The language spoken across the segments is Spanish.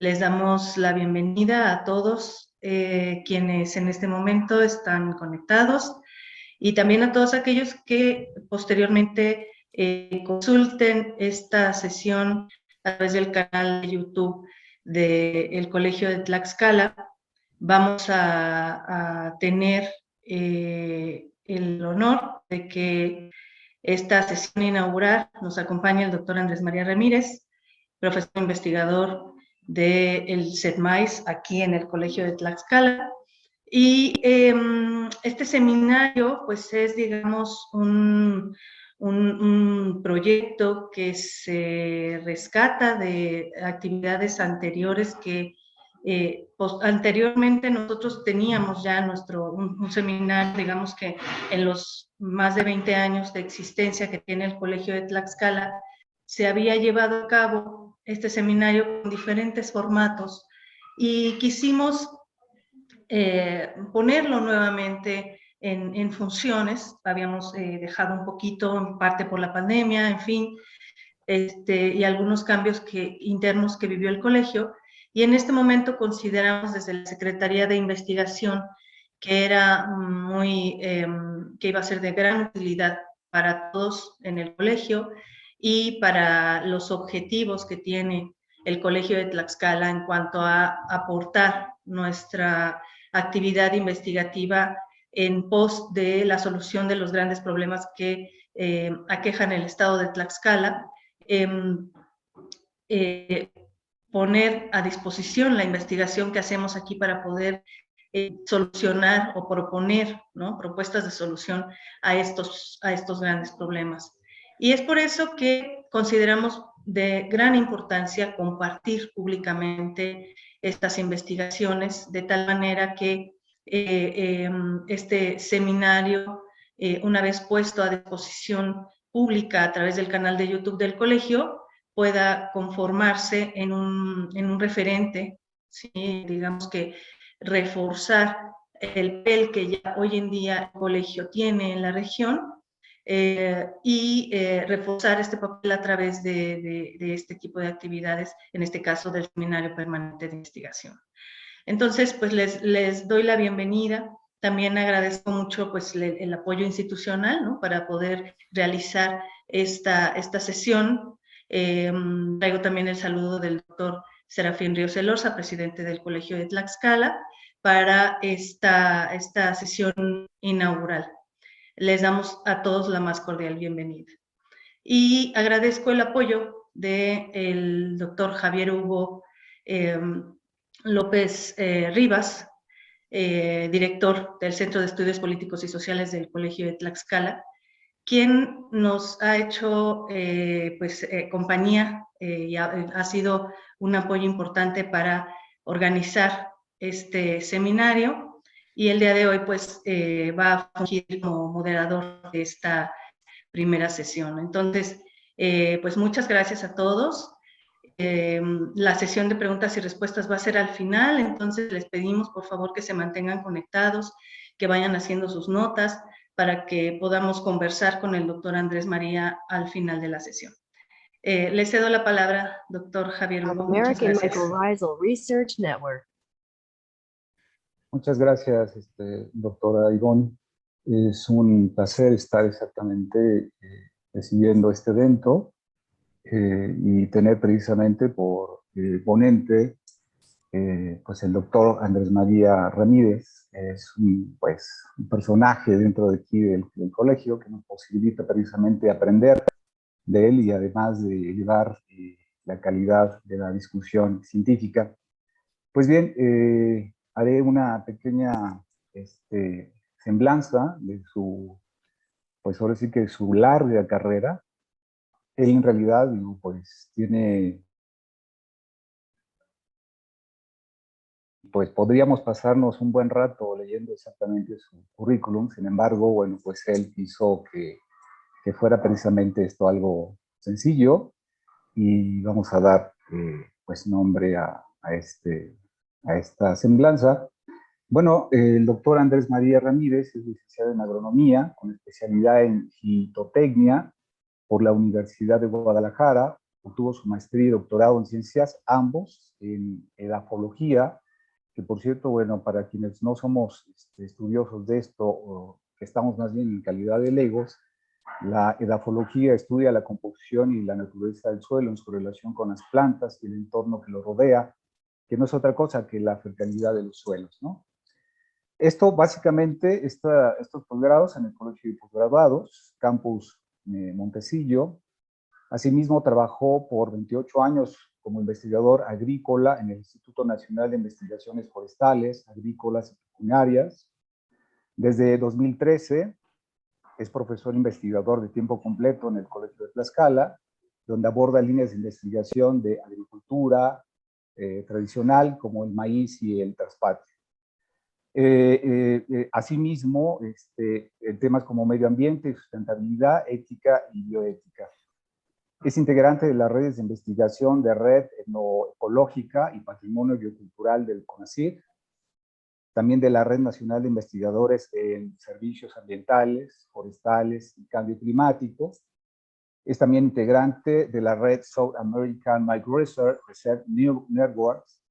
Les damos la bienvenida a todos quienes en este momento están conectados y también a todos aquellos que posteriormente consulten esta sesión a través del canal de YouTube del Colegio de Tlaxcala. Vamos a tener el honor de que esta sesión inaugural nos acompañe el doctor Andrés María Ramírez, profesor investigador del CETMAIS aquí en el Colegio de Tlaxcala. Y este seminario, pues es, digamos, un proyecto que se rescata de actividades anteriores que anteriormente nosotros teníamos ya un seminario, digamos que en los más de 20 años de existencia que tiene el Colegio de Tlaxcala, se había llevado a cabo este seminario con diferentes formatos y quisimos ponerlo nuevamente en funciones. Habíamos dejado un poquito, en parte por la pandemia, en fin, y algunos cambios internos que vivió el colegio. Y en este momento consideramos desde la Secretaría de Investigación que era que iba a ser de gran utilidad para todos en el colegio y para los objetivos que tiene el Colegio de Tlaxcala en cuanto a aportar nuestra actividad investigativa en pos de la solución de los grandes problemas que aquejan el estado de Tlaxcala. Poner a disposición la investigación que hacemos aquí para poder solucionar o proponer, ¿no?, propuestas de solución a estos grandes problemas. Y es por eso que consideramos de gran importancia compartir públicamente estas investigaciones, de tal manera que este seminario, una vez puesto a disposición pública a través del canal de YouTube del colegio, pueda conformarse en un referente, ¿sí? Digamos que reforzar el papel que ya hoy en día el colegio tiene en la región y reforzar este papel a través de este tipo de actividades, en este caso del Seminario Permanente de Investigación. Entonces, pues les doy la bienvenida. También agradezco mucho pues, el apoyo institucional, ¿no?, para poder realizar esta sesión. Traigo también el saludo del doctor Serafín Ríos Elorza, presidente del Colegio de Tlaxcala, para esta sesión inaugural. Les damos a todos la más cordial bienvenida. Y agradezco el apoyo del doctor Javier Hugo López Rivas, director del Centro de Estudios Políticos y Sociales del Colegio de Tlaxcala, quien nos ha hecho compañía y ha sido un apoyo importante para organizar este seminario, y el día de hoy pues va a fungir como moderador de esta primera sesión. Entonces, pues muchas gracias a todos. La sesión de preguntas y respuestas va a ser al final, entonces les pedimos por favor que se mantengan conectados, que vayan haciendo sus notas para que podamos conversar con el doctor Andrés María al final de la sesión. Le cedo la palabra, doctor Javier Hugo. Muchas gracias. Mycorrhizal Research Network. Muchas gracias, doctora Ivonne. Es un placer estar exactamente recibiendo este evento y tener precisamente por ponente pues el doctor Andrés María Ramírez. Es un personaje dentro de aquí del colegio que nos posibilita precisamente aprender de él y además de elevar la calidad de la discusión científica. Pues bien, haré una pequeña semblanza de su, pues ahora sí que su larga carrera. Él en realidad, pues tiene, pues podríamos pasarnos un buen rato leyendo exactamente su currículum. Sin embargo, bueno, pues él quiso que fuera precisamente esto algo sencillo, y vamos a dar pues nombre a esta semblanza. Bueno, el doctor Andrés María Ramírez es licenciado en agronomía con especialidad en fitotecnia por la Universidad de Guadalajara, obtuvo su maestría y doctorado en ciencias, ambos en edafología, que por cierto, bueno, para quienes no somos estudiosos de esto, o que estamos más bien en calidad de legos, la edafología estudia la composición y la naturaleza del suelo en su relación con las plantas y el entorno que lo rodea, que no es otra cosa que la fertilidad de los suelos, ¿no? Esto básicamente, estos posgrados en el Colegio de Posgraduados, Campus Montecillo. Asimismo, trabajó por 28 años como investigador agrícola en el Instituto Nacional de Investigaciones Forestales, Agrícolas y Pecuniarias. Desde 2013 es profesor investigador de tiempo completo en el Colegio de Tlaxcala, donde aborda líneas de investigación de agricultura tradicional como el maíz y el traspatio. Asimismo, temas como medio ambiente, sustentabilidad, ética y bioética. Es integrante de las redes de investigación de Red Etnoecológica y Patrimonio Biocultural del CONACYT, también de la Red Nacional de Investigadores en Servicios Ambientales, Forestales y Cambio Climático. Es también integrante de la Red South American Micro Research Networks.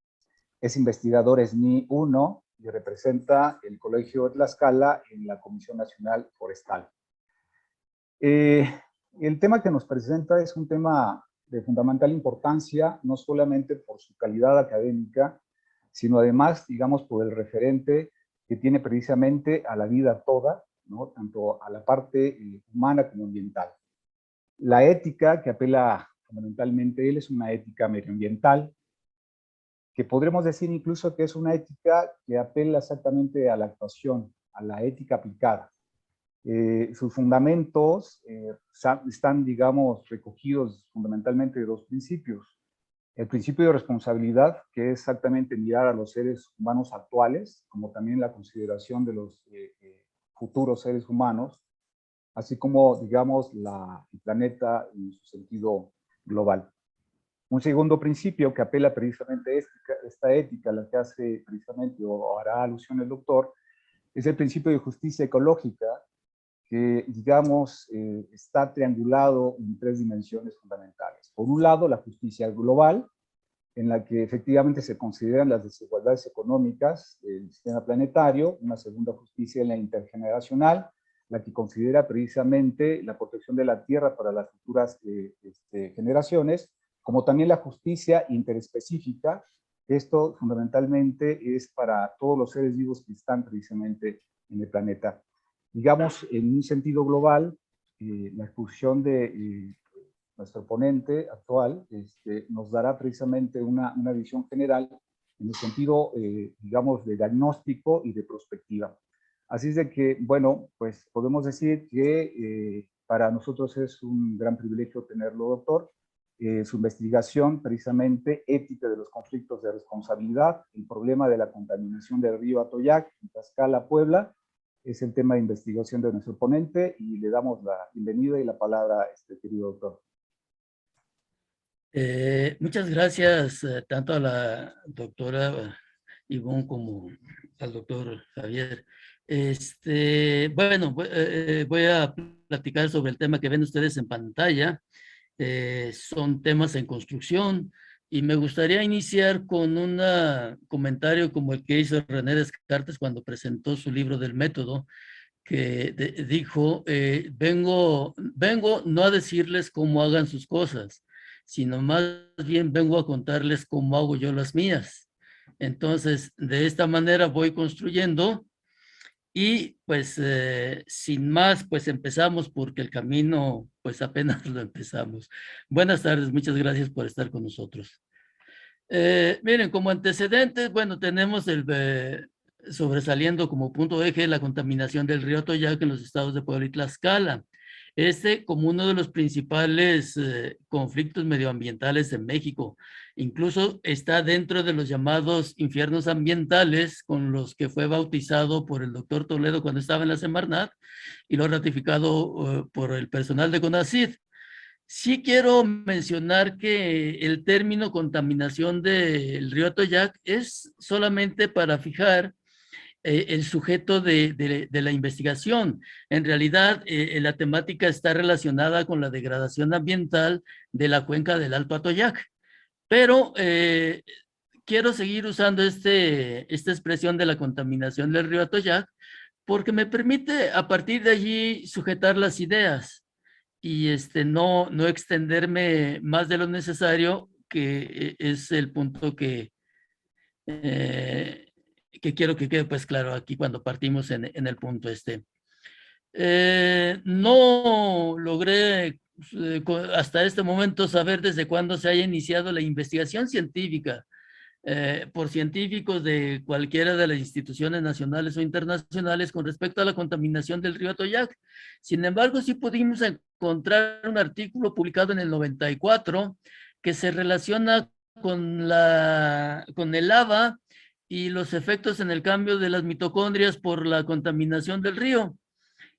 Es investigador SNI 1 y representa el Colegio de Tlaxcala en la Comisión Nacional Forestal. El tema que nos presenta es un tema de fundamental importancia, no solamente por su calidad académica, sino además, digamos, por el referente que tiene precisamente a la vida toda, ¿no? Tanto a la parte humana como ambiental. La ética que apela fundamentalmente él es una ética medioambiental, que podremos decir incluso que es una ética que apela exactamente a la actuación, a la ética aplicada. Sus fundamentos están, digamos, recogidos fundamentalmente de dos principios. El principio de responsabilidad, que es exactamente mirar a los seres humanos actuales, como también la consideración de los futuros seres humanos, así como, digamos, el planeta en su sentido global. Un segundo principio que apela precisamente a esta ética, a la que hace precisamente o hará alusión el doctor, es el principio de justicia ecológica, que, digamos, está triangulado en tres dimensiones fundamentales. Por un lado, la justicia global, en la que efectivamente se consideran las desigualdades económicas del sistema planetario. Una segunda justicia en la intergeneracional, la que considera precisamente la protección de la tierra para las futuras generaciones, como también la justicia interespecífica. Esto fundamentalmente es para todos los seres vivos que están precisamente en el planeta. Digamos, en un sentido global, la exposición de nuestro ponente actual nos dará precisamente una visión general en el sentido, digamos, de diagnóstico y de prospectiva. Así es de que, bueno, pues podemos decir que para nosotros es un gran privilegio tenerlo, doctor. Su investigación, precisamente, ética de los conflictos de responsabilidad, el problema de la contaminación del río Atoyac, en Tlaxcala, Puebla, es el tema de investigación de nuestro ponente y le damos la bienvenida y la palabra a querido doctor. Muchas gracias tanto a la doctora Ivonne como al doctor Javier. Bueno, voy a platicar sobre el tema que ven ustedes en pantalla. Son temas en construcción y me gustaría iniciar con un comentario como el que hizo René Descartes cuando presentó su libro del método, que dijo, vengo no a decirles cómo hagan sus cosas, sino más bien vengo a contarles cómo hago yo las mías. Entonces, de esta manera voy construyendo y pues sin más, pues empezamos porque el camino pues apenas lo empezamos. Buenas tardes, muchas gracias por estar con nosotros. Miren, como antecedentes, bueno, tenemos sobresaliendo como punto eje la contaminación del río Atoyac en los estados de Puebla y Tlaxcala. Como uno de los principales conflictos medioambientales en México. Incluso está dentro de los llamados infiernos ambientales con los que fue bautizado por el doctor Toledo cuando estaba en la Semarnat y lo ratificado por el personal de CONACYT. Sí quiero mencionar que el término contaminación del río Atoyac es solamente para fijar el sujeto de la investigación. En realidad, la temática está relacionada con la degradación ambiental de la cuenca del Alto Atoyac. Pero quiero seguir usando esta expresión de la contaminación del río Atoyac porque me permite a partir de allí sujetar las ideas y no extenderme más de lo necesario, que es el punto que quiero que quede pues claro aquí cuando partimos en el punto este. No logré hasta este momento saber desde cuándo se haya iniciado la investigación científica por científicos de cualquiera de las instituciones nacionales o internacionales con respecto a la contaminación del río Atoyac. Sin embargo, sí pudimos encontrar un artículo publicado en el 94 que se relaciona con el lava y los efectos en el cambio de las mitocondrias por la contaminación del río.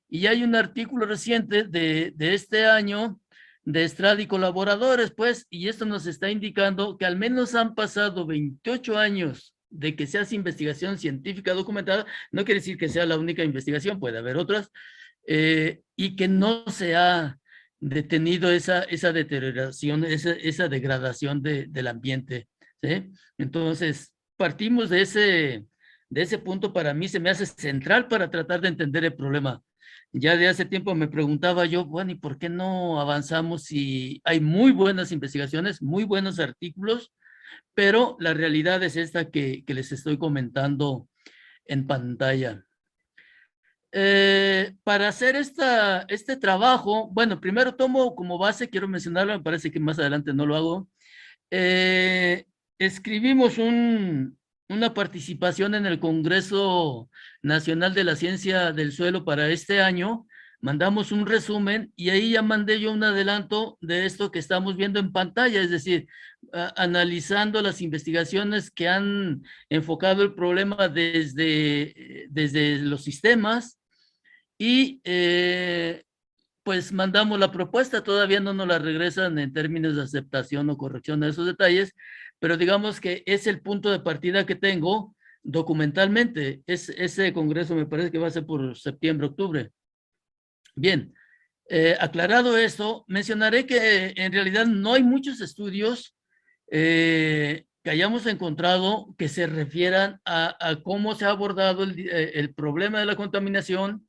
Y hay un artículo reciente de este año de Estrada y colaboradores, pues, y esto nos está indicando que al menos han pasado 28 años de que se hace investigación científica documentada. No quiere decir que sea la única investigación, puede haber otras, y que no se ha detenido esa deterioración, esa degradación del ambiente, ¿sí? Entonces, partimos de ese punto. Para mí se me hace central para tratar de entender el problema. Ya de hace tiempo me preguntaba yo, bueno, ¿y por qué no avanzamos si hay muy buenas investigaciones, muy buenos artículos, pero la realidad es esta que les estoy comentando en pantalla? Para hacer este trabajo, bueno, primero tomo como base, quiero mencionarlo, me parece que más adelante no lo hago, escribimos una participación en el Congreso Nacional de la Ciencia del Suelo para este año. Mandamos un resumen y ahí ya mandé yo un adelanto de esto que estamos viendo en pantalla, es decir, analizando las investigaciones que han enfocado el problema desde los sistemas y pues mandamos la propuesta. Todavía no nos la regresan en términos de aceptación o corrección de esos detalles, pero digamos que es el punto de partida que tengo documentalmente. Ese congreso me parece que va a ser por septiembre, octubre. Bien, aclarado esto, mencionaré que en realidad no hay muchos estudios que hayamos encontrado que se refieran a cómo se ha abordado el problema de la contaminación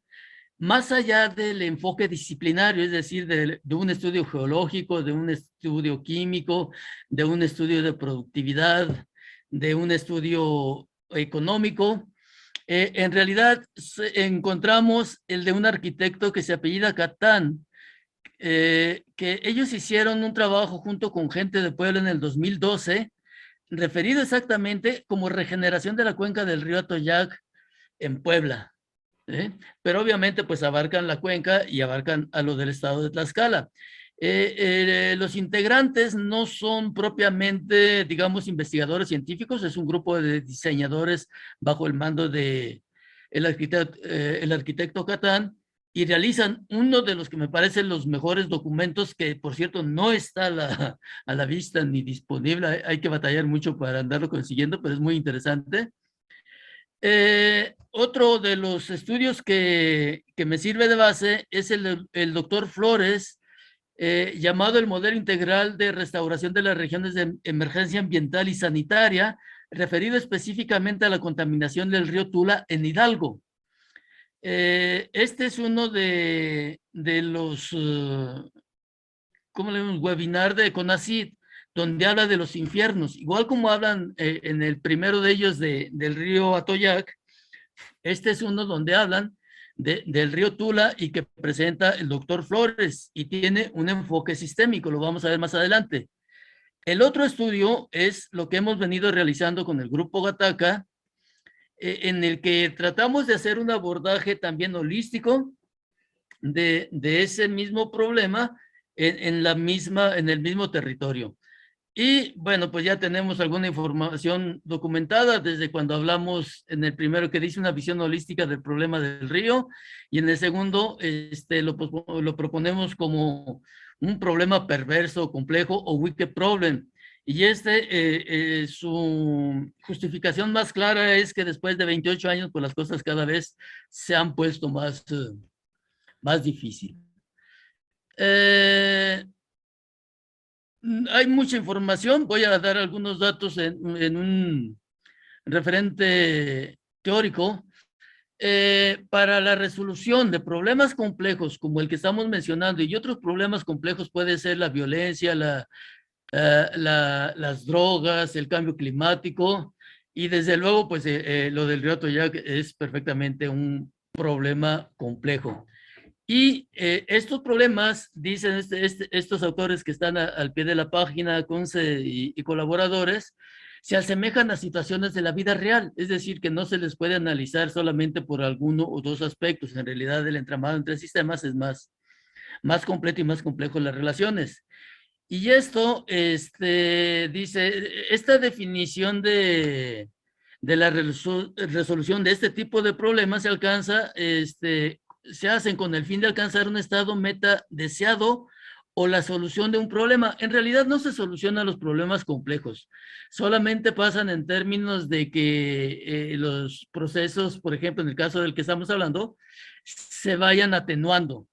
más allá del enfoque disciplinario, es decir, de un estudio geológico, de un estudio químico, de un estudio de productividad, de un estudio económico. En realidad encontramos el de un arquitecto que se apellida Catán, que ellos hicieron un trabajo junto con gente de Puebla en el 2012, referido exactamente como regeneración de la cuenca del río Atoyac en Puebla. Pero obviamente pues abarcan la cuenca y abarcan a lo del estado de Tlaxcala. Los integrantes no son propiamente, digamos, investigadores científicos, es un grupo de diseñadores bajo el mando de el arquitecto Catán, y realizan uno de los que me parecen los mejores documentos, que por cierto no está a la vista ni disponible, hay que batallar mucho para andarlo consiguiendo, pero es muy interesante. Otro de los estudios que me sirve de base es el doctor Flores, llamado el Modelo Integral de Restauración de las Regiones de Emergencia Ambiental y Sanitaria, referido específicamente a la contaminación del río Tula en Hidalgo. Este es uno de los, ¿cómo le llamamos? Webinar de CONACYT, donde habla de los infiernos. Igual como hablan en el primero de ellos del río Atoyac, este es uno donde hablan del río Tula y que presenta el doctor Flores y tiene un enfoque sistémico, lo vamos a ver más adelante. El otro estudio es lo que hemos venido realizando con el grupo Gataca, en el que tratamos de hacer un abordaje también holístico de ese mismo problema en el mismo territorio. Y bueno, pues ya tenemos alguna información documentada desde cuando hablamos en el primero, que dice una visión holística del problema del río, y en el segundo lo proponemos como un problema perverso, complejo o wicked problem. Y su justificación más clara es que después de 28 años, pues las cosas cada vez se han puesto más difíciles. Hay mucha información, voy a dar algunos datos en un referente teórico. Para la resolución de problemas complejos como el que estamos mencionando y otros problemas complejos puede ser la violencia, las drogas, el cambio climático y desde luego pues lo del río Toyac es perfectamente un problema complejo. Y estos problemas, dicen estos autores que están al pie de la página, Conce y colaboradores, se asemejan a situaciones de la vida real, es decir, que no se les puede analizar solamente por alguno o dos aspectos. En realidad, el entramado entre sistemas es más completo y más complejo las relaciones. Y esto, dice, esta definición de la resolución de este tipo de problemas se alcanza, se hacen con el fin de alcanzar un estado meta deseado o la solución de un problema. En realidad no se solucionan los problemas complejos, solamente pasan en términos de que los procesos, por ejemplo, en el caso del que estamos hablando, se vayan atenuando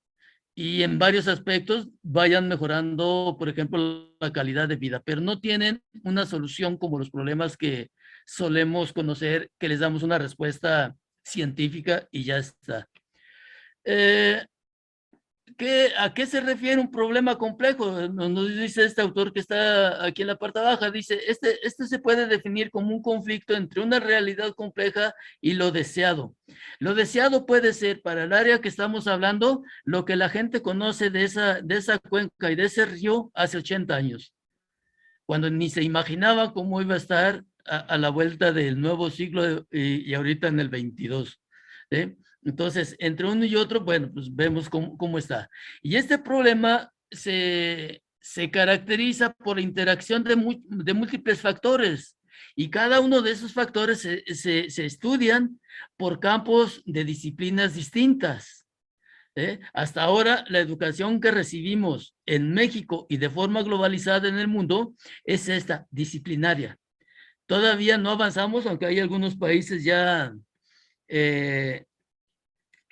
y en varios aspectos vayan mejorando, por ejemplo, la calidad de vida, pero no tienen una solución como los problemas que solemos conocer, que les damos una respuesta científica y ya está. ¿A qué se refiere un problema complejo? Nos dice este autor que está aquí en la parte baja, dice, este se puede definir como un conflicto entre una realidad compleja y lo deseado. Lo deseado puede ser para el área que estamos hablando lo que la gente conoce de esa cuenca y de ese río hace 80 años, cuando ni se imaginaba cómo iba a estar a la vuelta del nuevo siglo y ahorita en el 22. Entonces, entre uno y otro, bueno, pues vemos cómo está. Y este problema se caracteriza por la interacción de múltiples factores y cada uno de esos factores se estudian por campos de disciplinas distintas. Hasta ahora, la educación que recibimos en México y de forma globalizada en el mundo es esta, disciplinaria. Todavía no avanzamos, aunque hay algunos países ya que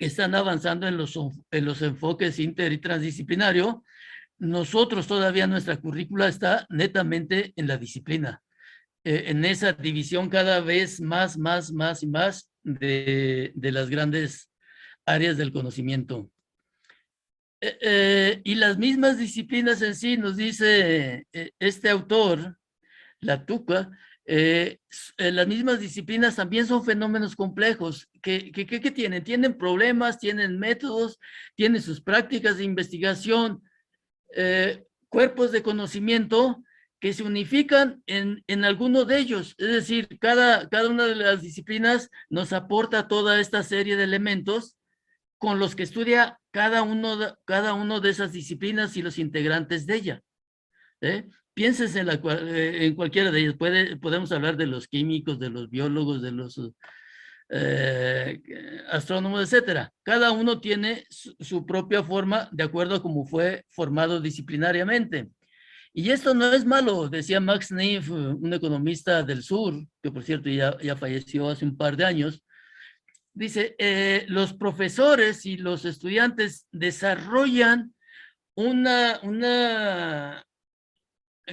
están avanzando en los enfoques inter y transdisciplinario. Nosotros todavía nuestra currícula está netamente en la disciplina, en esa división cada vez más y más de las grandes áreas del conocimiento. Y las mismas disciplinas en sí, nos dice este autor, Latuca, las mismas disciplinas también son fenómenos complejos. ¿Qué tienen? Tienen problemas, tienen métodos, tienen sus prácticas de investigación, cuerpos de conocimiento que se unifican en alguno de ellos. Es decir, cada una de las disciplinas nos aporta toda esta serie de elementos con los que estudia cada uno de esas disciplinas y los integrantes de ella. Pienses en cualquiera de ellos. Podemos hablar de los químicos, de los biólogos, de los astrónomos, etcétera. Cada uno tiene su propia forma de acuerdo a cómo fue formado disciplinariamente. Y esto no es malo, decía Max Neff, un economista del sur, que por cierto ya falleció hace un par de años. Dice, los profesores y los estudiantes desarrollan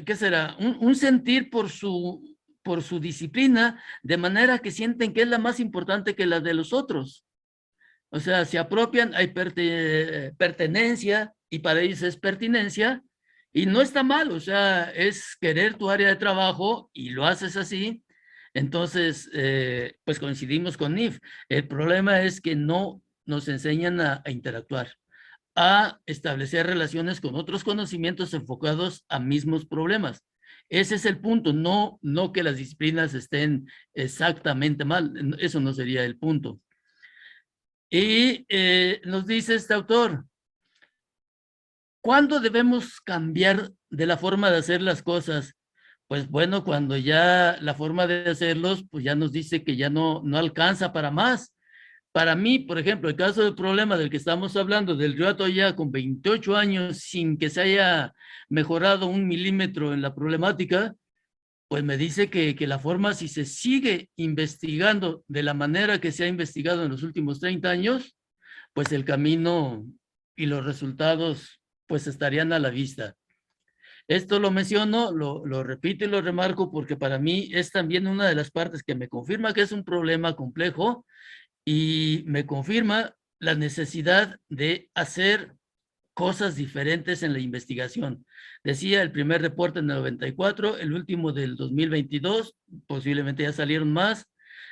¿qué será? Un sentir por su disciplina, de manera que sienten que es la más importante que la de los otros. O sea, se apropian, hay pertenencia, y para ellos es pertinencia, y no está mal, o sea, es querer tu área de trabajo, y lo haces así. Entonces, pues coincidimos con NIF. El problema es que no nos enseñan a interactuar, a establecer relaciones con otros conocimientos enfocados a mismos problemas. Ese es el punto, no que las disciplinas estén exactamente mal, eso no sería el punto. Y nos dice este autor, ¿cuándo debemos cambiar de la forma de hacer las cosas? Pues bueno, cuando ya la forma de hacerlos, pues ya nos dice que ya no alcanza para más. Para mí, por ejemplo, el caso del problema del que estamos hablando, del río Atoyac, con 28 años sin que se haya mejorado 1 milímetro en la problemática, pues me dice que la forma, si se sigue investigando de la manera que se ha investigado en los últimos 30 años, pues el camino y los resultados pues estarían a la vista. Esto lo menciono, lo repito y lo remarco porque para mí es también una de las partes que me confirma que es un problema complejo y me confirma la necesidad de hacer cosas diferentes en la investigación. Decía el primer reporte en el 94, el último del 2022, posiblemente ya salieron más,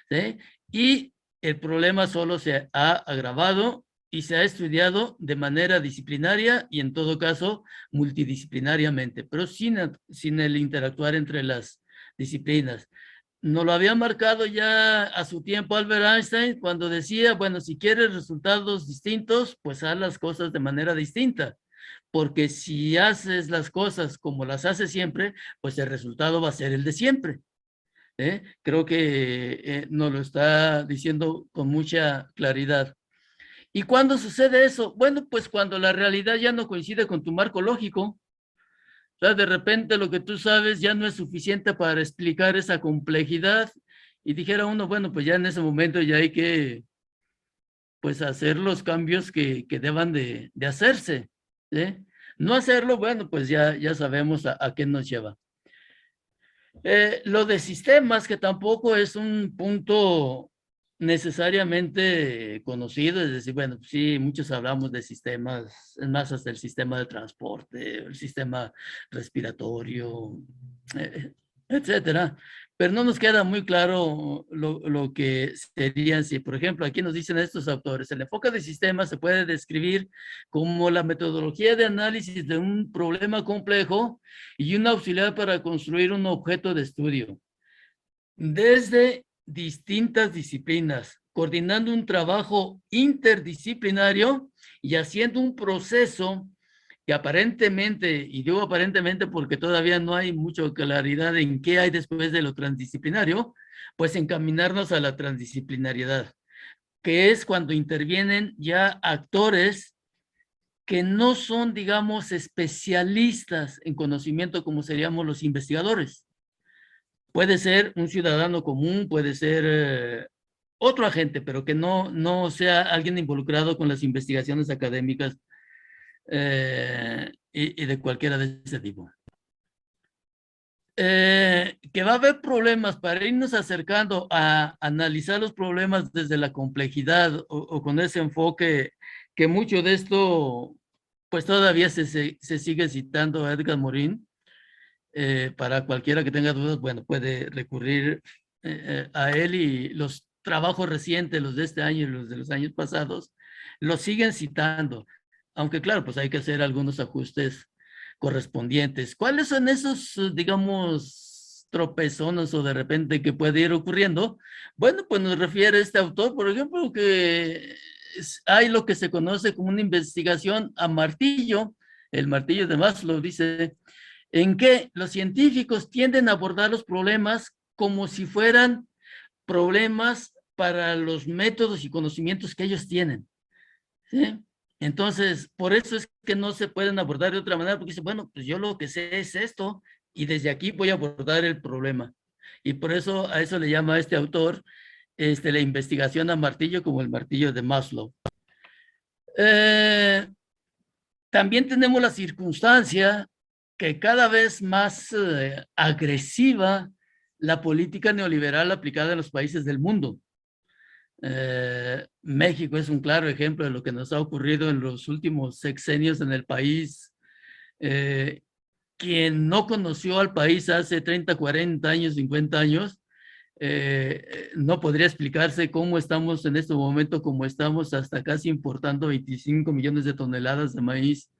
¿sí? Y el problema solo se ha agravado y se ha estudiado de manera disciplinaria y en todo caso multidisciplinariamente, pero sin el interactuar entre las disciplinas. Nos lo había marcado ya a su tiempo Albert Einstein cuando decía, bueno, si quieres resultados distintos, pues haz las cosas de manera distinta, porque si haces las cosas como las haces siempre, pues el resultado va a ser el de siempre. Creo que nos lo está diciendo con mucha claridad. ¿Y cuándo sucede eso? Bueno, pues cuando la realidad ya no coincide con tu marco lógico. O sea, de repente lo que tú sabes ya no es suficiente para explicar esa complejidad y dijera uno, bueno, pues ya en ese momento ya hay que pues hacer los cambios que deban de hacerse. ¿Sí? No hacerlo, bueno, pues ya sabemos a qué nos lleva. Lo de sistemas, que tampoco es un punto necesariamente conocido, es decir, bueno, sí, muchos hablamos de sistemas, es más, hasta el sistema de transporte, el sistema respiratorio, etcétera, pero no nos queda muy claro lo que serían, si por ejemplo, aquí nos dicen estos autores, el enfoque de sistemas se puede describir como la metodología de análisis de un problema complejo y un auxiliar para construir un objeto de estudio. Desde distintas disciplinas, coordinando un trabajo interdisciplinario y haciendo un proceso que aparentemente, y digo aparentemente porque todavía no hay mucha claridad en qué hay después de lo transdisciplinario, pues encaminarnos a la transdisciplinariedad, que es cuando intervienen ya actores que no son, digamos, especialistas en conocimiento como seríamos los investigadores. Puede ser un ciudadano común, puede ser otro agente, pero que no sea alguien involucrado con las investigaciones académicas y de cualquiera de ese tipo. Que va a haber problemas para irnos acercando a analizar los problemas desde la complejidad o con ese enfoque, que mucho de esto pues todavía se sigue citando a Edgar Morin. Para cualquiera que tenga dudas, bueno, puede recurrir a él, y los trabajos recientes, los de este año y los de los años pasados, los siguen citando, aunque claro, pues hay que hacer algunos ajustes correspondientes. ¿Cuáles son esos, digamos, tropezones o de repente que puede ir ocurriendo? Bueno, pues nos refiere este autor, por ejemplo, que hay lo que se conoce como una investigación a martillo, el martillo de Maslow, dice, en que los científicos tienden a abordar los problemas como si fueran problemas para los métodos y conocimientos que ellos tienen. ¿Sí? Entonces, por eso es que no se pueden abordar de otra manera, porque dicen, bueno, pues yo lo que sé es esto, y desde aquí voy a abordar el problema. Y por eso a eso le llama a este autor la investigación a martillo, como el martillo de Maslow. También tenemos la circunstancia que cada vez más agresiva la política neoliberal aplicada en los países del mundo. México es un claro ejemplo de lo que nos ha ocurrido en los últimos sexenios en el país. Quien no conoció al país hace 30, 40 años, 50 años, no podría explicarse cómo estamos en este momento, como estamos, hasta casi importando 25 millones de toneladas de maíz,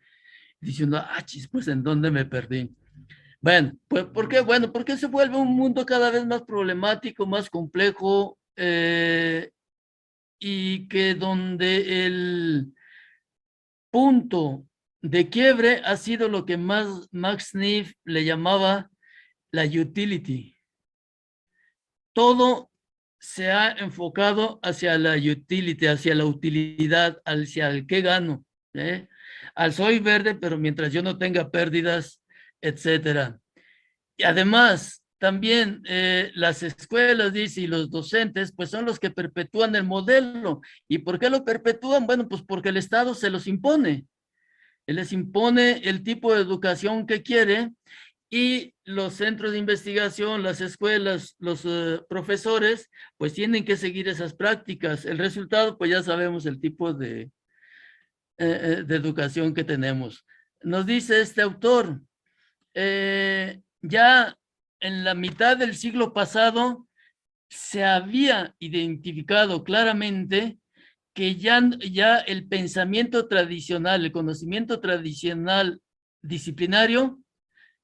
diciendo, chis, pues ¿en dónde me perdí? Bueno, pues ¿por qué? Bueno, porque se vuelve un mundo cada vez más problemático, más complejo, y que donde el punto de quiebre ha sido lo que Max Neff le llamaba la utility. Todo se ha enfocado hacia la utility, hacia la utilidad, hacia el qué gano, al soy verde, pero mientras yo no tenga pérdidas, etcétera. Y además, también las escuelas, dice, y los docentes, pues son los que perpetúan el modelo. ¿Y por qué lo perpetúan? Bueno, pues porque el Estado se los impone. Él les impone el tipo de educación que quiere y los centros de investigación, las escuelas, los profesores, pues tienen que seguir esas prácticas. El resultado, pues ya sabemos el tipo de educación que tenemos. Nos dice este autor, ya en la mitad del siglo pasado se había identificado claramente que ya el pensamiento tradicional, el conocimiento tradicional disciplinario,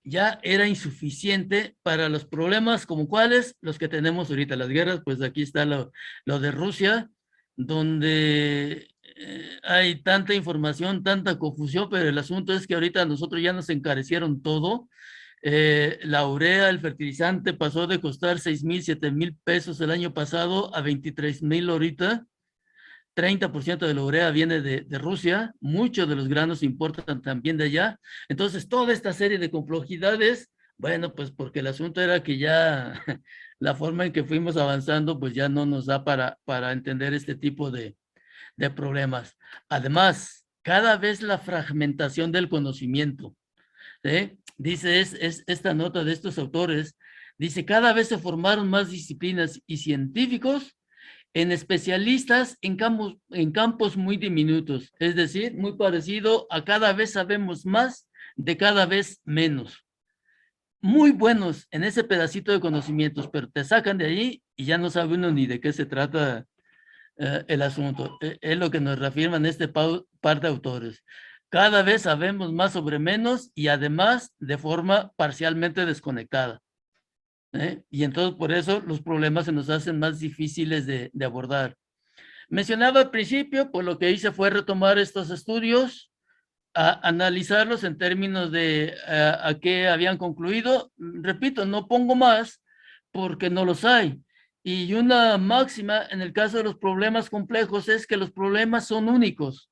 ya era insuficiente para los problemas como cuáles, los que tenemos ahorita, las guerras, pues aquí está lo de Rusia, donde hay tanta información, tanta confusión, pero el asunto es que ahorita nosotros ya nos encarecieron todo. La urea, el fertilizante, pasó de costar 6,000, 7,000 pesos el año pasado a 23,000 ahorita. 30% de la urea viene de Rusia, muchos de los granos importan también de allá. Entonces, toda esta serie de complejidades, bueno, pues porque el asunto era que ya la forma en que fuimos avanzando, pues ya no nos da para entender este tipo de problemas. Además, cada vez la fragmentación del conocimiento, dice, es esta nota de estos autores, dice, cada vez se formaron más disciplinas y científicos en especialistas en campos muy diminutos, es decir, muy parecido a cada vez sabemos más de cada vez menos. Muy buenos en ese pedacito de conocimientos, pero te sacan de ahí y ya no sabe uno ni de qué se trata el asunto. Es lo que nos reafirman este par de autores. Cada vez sabemos más sobre menos y además de forma parcialmente desconectada. Y entonces por eso los problemas se nos hacen más difíciles de abordar. Mencionaba al principio, pues lo que hice fue retomar estos estudios, analizarlos en términos de a qué habían concluido. Repito, no pongo más porque no los hay. Y una máxima en el caso de los problemas complejos es que los problemas son únicos.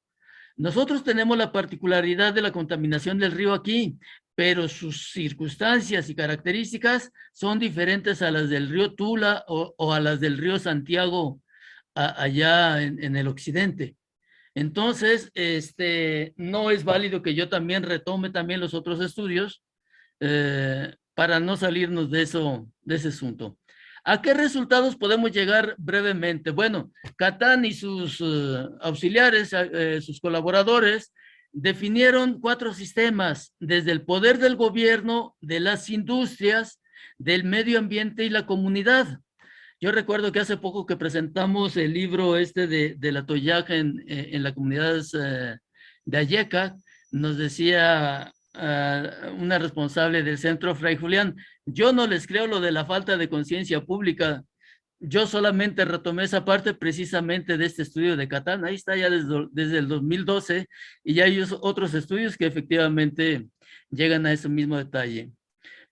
Nosotros tenemos la particularidad de la contaminación del río aquí, pero sus circunstancias y características son diferentes a las del río Tula o a las del río Santiago allá en el occidente. Entonces, no es válido que yo también retome también los otros estudios para no salirnos de ese asunto. ¿A qué resultados podemos llegar brevemente? Bueno, Catán y sus auxiliares, sus colaboradores, definieron 4 sistemas, desde el poder del gobierno, de las industrias, del medio ambiente y la comunidad. Yo recuerdo que hace poco que presentamos el libro de la Toyaca en la comunidad de Ayeca, nos decía una responsable del centro, Fray Julián, yo no les creo lo de la falta de conciencia pública, yo solamente retomé esa parte precisamente de este estudio de Catán, ahí está ya desde el 2012 y ya hay otros estudios que efectivamente llegan a ese mismo detalle.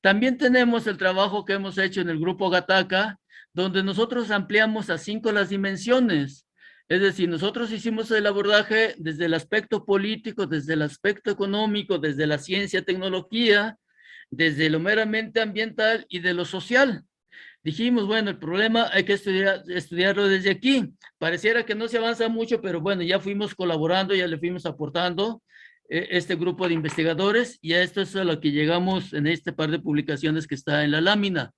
También tenemos el trabajo que hemos hecho en el grupo Gataca, donde nosotros ampliamos a 5 las dimensiones. Es decir, nosotros hicimos el abordaje desde el aspecto político, desde el aspecto económico, desde la ciencia, tecnología, desde lo meramente ambiental y de lo social. Dijimos, bueno, el problema hay que estudiarlo desde aquí. Pareciera que no se avanza mucho, pero bueno, ya fuimos colaborando, ya le fuimos aportando este grupo de investigadores y a esto es a lo que llegamos en este par de publicaciones que está en la lámina.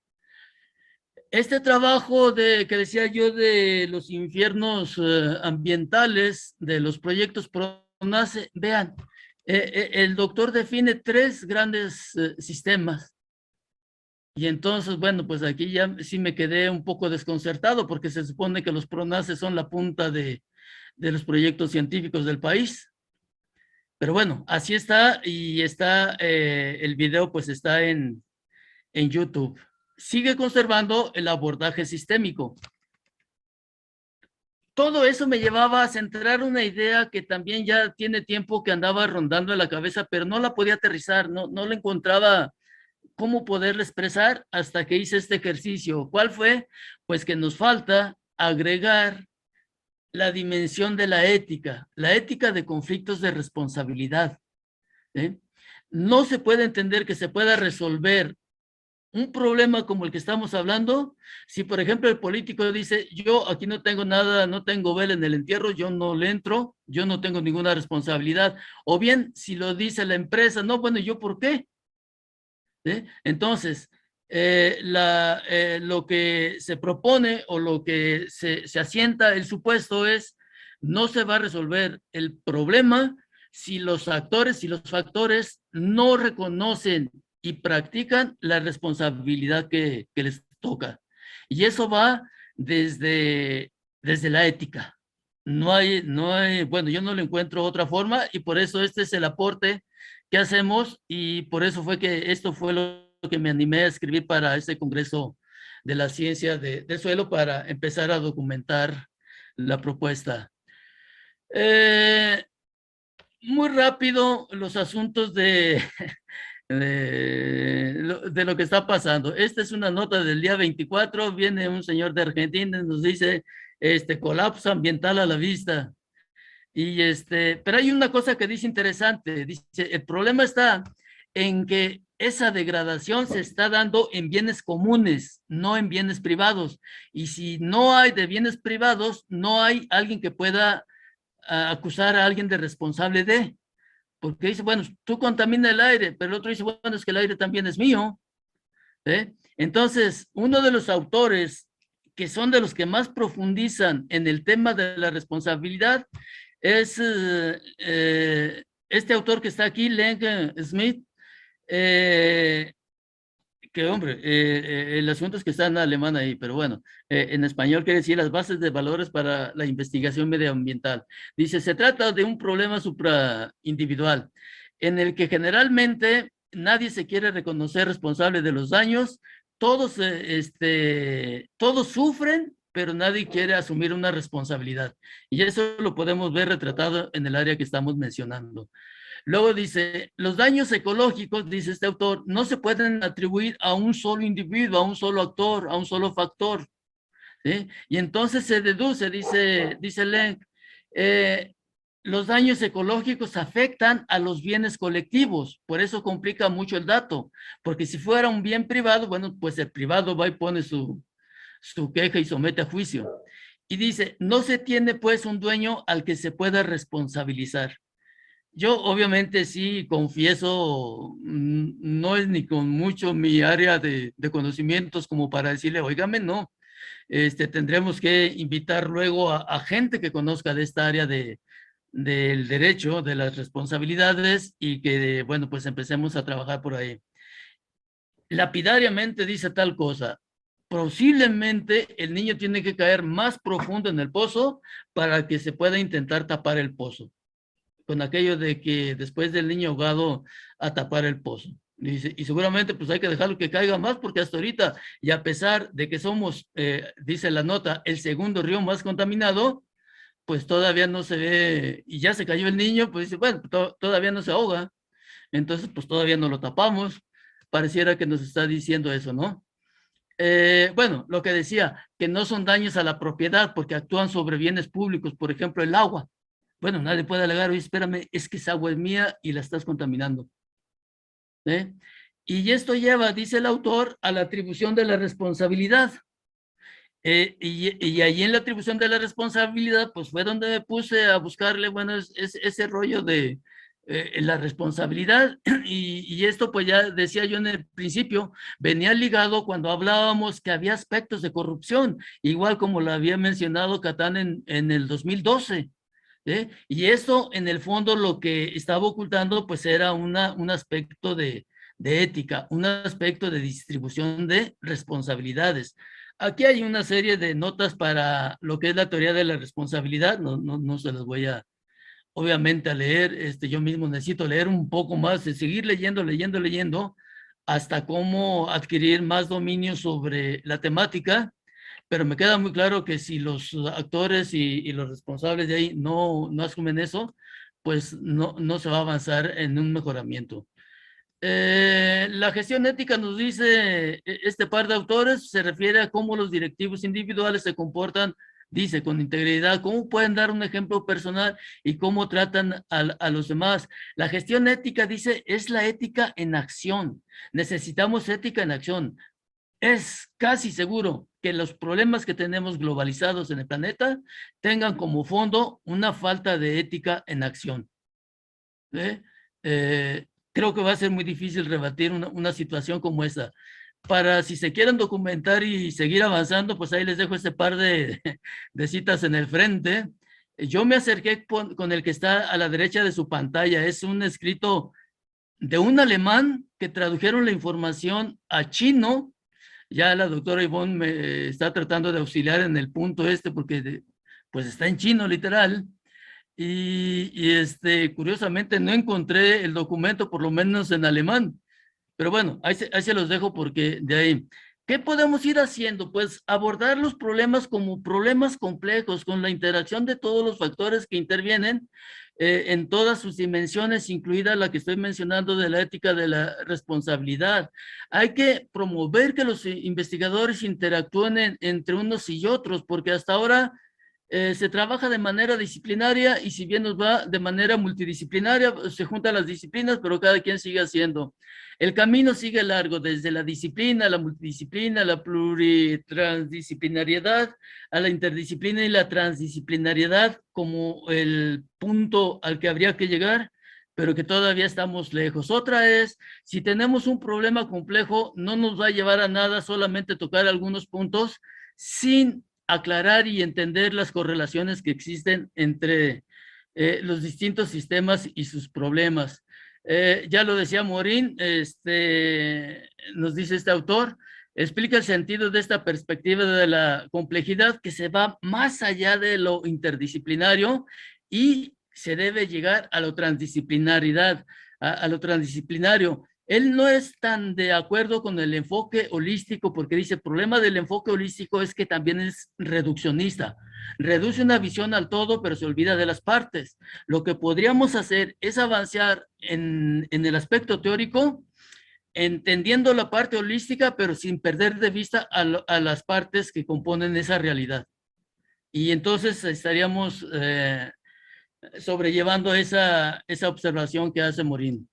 Este trabajo que decía yo de los infiernos ambientales, de los proyectos PRONACE, vean, el doctor define 3 grandes sistemas. Y entonces, bueno, pues aquí ya sí me quedé un poco desconcertado porque se supone que los PRONACE son la punta de los proyectos científicos del país. Pero bueno, así está y está, el video pues está en YouTube. Sigue conservando el abordaje sistémico. Todo eso me llevaba a centrar una idea que también ya tiene tiempo que andaba rondando en la cabeza, pero no la podía aterrizar, no la encontraba cómo poderla expresar hasta que hice este ejercicio. ¿Cuál fue? Pues que nos falta agregar la dimensión de la ética de conflictos de responsabilidad. No se puede entender que se pueda resolver un problema como el que estamos hablando, si por ejemplo el político dice, yo aquí no tengo nada, no tengo vela en el entierro, yo no le entro, yo no tengo ninguna responsabilidad, o bien si lo dice la empresa, no, bueno, ¿yo por qué? ¿Sí? Entonces, lo que se propone o lo que se asienta el supuesto es, no se va a resolver el problema si los actores, si los factores no reconocen y practican la responsabilidad que les toca. Y eso va desde la ética. Bueno, yo no le encuentro otra forma y por eso este es el aporte que hacemos y por eso fue que esto fue lo que me animé a escribir para este Congreso de la Ciencia del Suelo para empezar a documentar la propuesta. Muy rápido los asuntos de lo que está pasando. Esta es una nota del día 24, viene un señor de Argentina y nos dice, colapso ambiental a la vista. Y pero hay una cosa que dice interesante, dice, el problema está en que esa degradación se está dando en bienes comunes, no en bienes privados. Y si no hay de bienes privados, no hay alguien que pueda acusar a alguien de responsable de, porque dice, bueno, tú contaminas el aire, pero el otro dice, bueno, es que el aire también es mío. Entonces, uno de los autores que son de los que más profundizan en el tema de la responsabilidad es este autor que está aquí, Len Smith, que hombre, el asunto es que está en alemán ahí, pero bueno, en español quiere decir las bases de valores para la investigación medioambiental. Dice, se trata de un problema supraindividual, en el que generalmente nadie se quiere reconocer responsable de los daños, todos sufren, pero nadie quiere asumir una responsabilidad. Y eso lo podemos ver retratado en el área que estamos mencionando. Luego dice, los daños ecológicos, dice este autor, no se pueden atribuir a un solo individuo, a un solo actor, a un solo factor. ¿Sí? Y entonces se deduce, dice Lenk, los daños ecológicos afectan a los bienes colectivos, por eso complica mucho el dato, porque si fuera un bien privado, bueno, pues el privado va y pone su queja y somete a juicio. Y dice, no se tiene pues un dueño al que se pueda responsabilizar. Yo obviamente sí confieso, no es ni con mucho mi área de conocimientos como para decirle, oígame, no, tendremos que invitar luego a gente que conozca de esta área del derecho, de las responsabilidades y que, bueno, pues empecemos a trabajar por ahí. Lapidariamente dice tal cosa, posiblemente el niño tiene que caer más profundo en el pozo para que se pueda intentar tapar el pozo, con aquello de que después del niño ahogado a tapar el pozo. Y seguramente pues hay que dejarlo que caiga más porque hasta ahorita, y a pesar de que somos, dice la nota, el segundo río más contaminado, pues todavía no se ve, y ya se cayó el niño, pues dice, bueno, todavía no se ahoga, entonces pues todavía no lo tapamos, pareciera que nos está diciendo eso, ¿no? Bueno, lo que decía, que no son daños a la propiedad porque actúan sobre bienes públicos, por ejemplo, el agua. Bueno, nadie puede alegar, oye, espérame, es que esa agua es mía y la estás contaminando. Y esto lleva, dice el autor, a la atribución de la responsabilidad. Y ahí en la atribución de la responsabilidad, pues fue donde me puse a buscarle, bueno, ese rollo de la responsabilidad. Y esto, pues ya decía yo en el principio, venía ligado cuando hablábamos que había aspectos de corrupción, igual como lo había mencionado Catán en el 2012. Y eso, en el fondo, lo que estaba ocultando, pues era un aspecto de ética, un aspecto de distribución de responsabilidades. Aquí hay una serie de notas para lo que es la teoría de la responsabilidad, no se las voy a, obviamente, a leer, yo mismo necesito leer un poco más, seguir leyendo, hasta cómo adquirir más dominio sobre la temática, pero me queda muy claro que si los actores y los responsables de ahí no asumen eso, pues no se va a avanzar en un mejoramiento. La gestión ética nos dice, este par de autores se refiere a cómo los directivos individuales se comportan dice, con integridad, ¿cómo pueden dar un ejemplo personal y cómo tratan a los demás? La gestión ética, dice, es la ética en acción. Necesitamos ética en acción. Es casi seguro que los problemas que tenemos globalizados en el planeta tengan como fondo una falta de ética en acción. Creo que va a ser muy difícil rebatir una situación como esa. Para si se quieren documentar y seguir avanzando, pues ahí les dejo este par de citas en el frente. Yo me acerqué con el que está a la derecha de su pantalla. Es un escrito de un alemán que tradujeron la información a chino. Ya la doctora Ivonne me está tratando de auxiliar en el punto porque pues está en chino literal. Curiosamente no encontré el documento, por lo menos en alemán. Pero bueno, ahí se los dejo porque de ahí. ¿Qué podemos ir haciendo? Pues abordar los problemas como problemas complejos, con la interacción de todos los factores que intervienen en todas sus dimensiones, incluida la que estoy mencionando de la ética de la responsabilidad. Hay que promover que los investigadores interactúen entre unos y otros, porque hasta ahora se trabaja de manera disciplinaria y si bien nos va de manera multidisciplinaria, se juntan las disciplinas, pero cada quien sigue haciendo. El camino sigue largo, desde la disciplina, la multidisciplina, la pluritransdisciplinariedad, a la interdisciplina y la transdisciplinariedad como el punto al que habría que llegar, pero que todavía estamos lejos. Otra es, si tenemos un problema complejo, no nos va a llevar a nada solamente tocar algunos puntos sin aclarar y entender las correlaciones que existen entre los distintos sistemas y sus problemas. Ya lo decía Morín, nos dice este autor, explica el sentido de esta perspectiva de la complejidad que se va más allá de lo interdisciplinario y se debe llegar a lo transdisciplinaridad, a lo transdisciplinario. Él no es tan de acuerdo con el enfoque holístico porque dice, el problema del enfoque holístico es que también es reduccionista. Reduce una visión al todo, pero se olvida de las partes. Lo que podríamos hacer es avanzar en el aspecto teórico, entendiendo la parte holística, pero sin perder de vista a las partes que componen esa realidad. Y entonces estaríamos sobrellevando esa observación que hace Morín.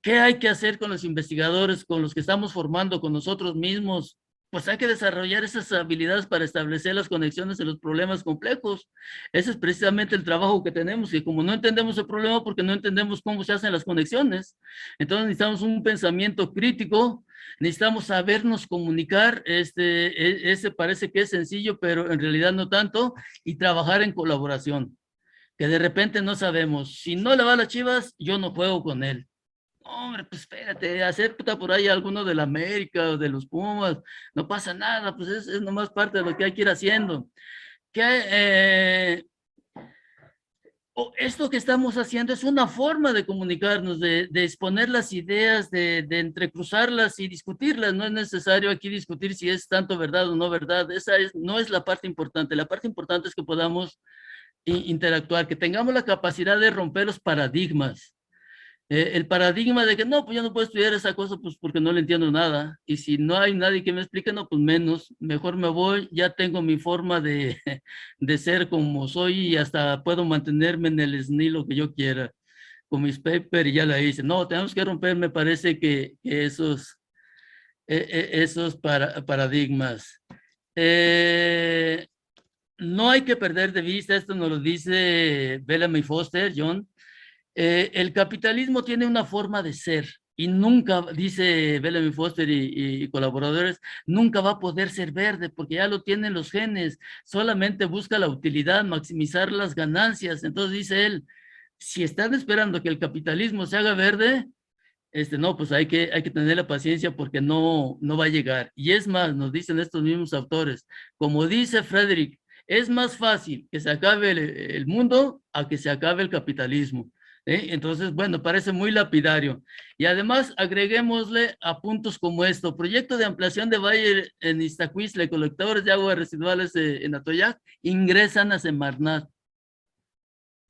¿Qué hay que hacer con los investigadores, con los que estamos formando, con nosotros mismos? Pues hay que desarrollar esas habilidades para establecer las conexiones en los problemas complejos. Ese es precisamente el trabajo que tenemos, y como no entendemos el problema porque no entendemos cómo se hacen las conexiones, entonces necesitamos un pensamiento crítico, necesitamos sabernos comunicar, ese parece que es sencillo, pero en realidad no tanto, y trabajar en colaboración, que de repente no sabemos, si no le va a las Chivas, yo no juego con él. Hombre, pues espérate, acepta por ahí alguno de la América o de los Pumas, no pasa nada, pues es nomás parte de lo que hay que ir haciendo. Esto que estamos haciendo es una forma de comunicarnos, de exponer las ideas, de entrecruzarlas y discutirlas. No es necesario aquí discutir si es tanto verdad o no verdad, no es la parte importante. La parte importante es que podamos interactuar, que tengamos la capacidad de romper los paradigmas. El paradigma de que no, pues yo no puedo estudiar esa cosa pues porque no le entiendo nada, y si no hay nadie que me explique, no, pues menos, mejor me voy, ya tengo mi forma de ser como soy y hasta puedo mantenerme en el SNI lo que yo quiera, con mis papers y ya la hice. No, tenemos que romper, me parece que esos paradigmas. No hay que perder de vista, esto nos lo dice Bellamy Foster, John, el capitalismo tiene una forma de ser y nunca, dice Bellamy Foster y colaboradores, nunca va a poder ser verde porque ya lo tienen los genes, solamente busca la utilidad, maximizar las ganancias. Entonces dice él, si están esperando que el capitalismo se haga verde, no, pues hay que tener la paciencia porque no va a llegar. Y es más, nos dicen estos mismos autores, como dice Frederick, es más fácil que se acabe el mundo a que se acabe el capitalismo. Entonces, bueno, parece muy lapidario. Y además, agreguémosle a puntos como esto: proyecto de ampliación de valle en Iztacuistla, colectores de aguas residuales en Atoyac, ingresan a Semarnat.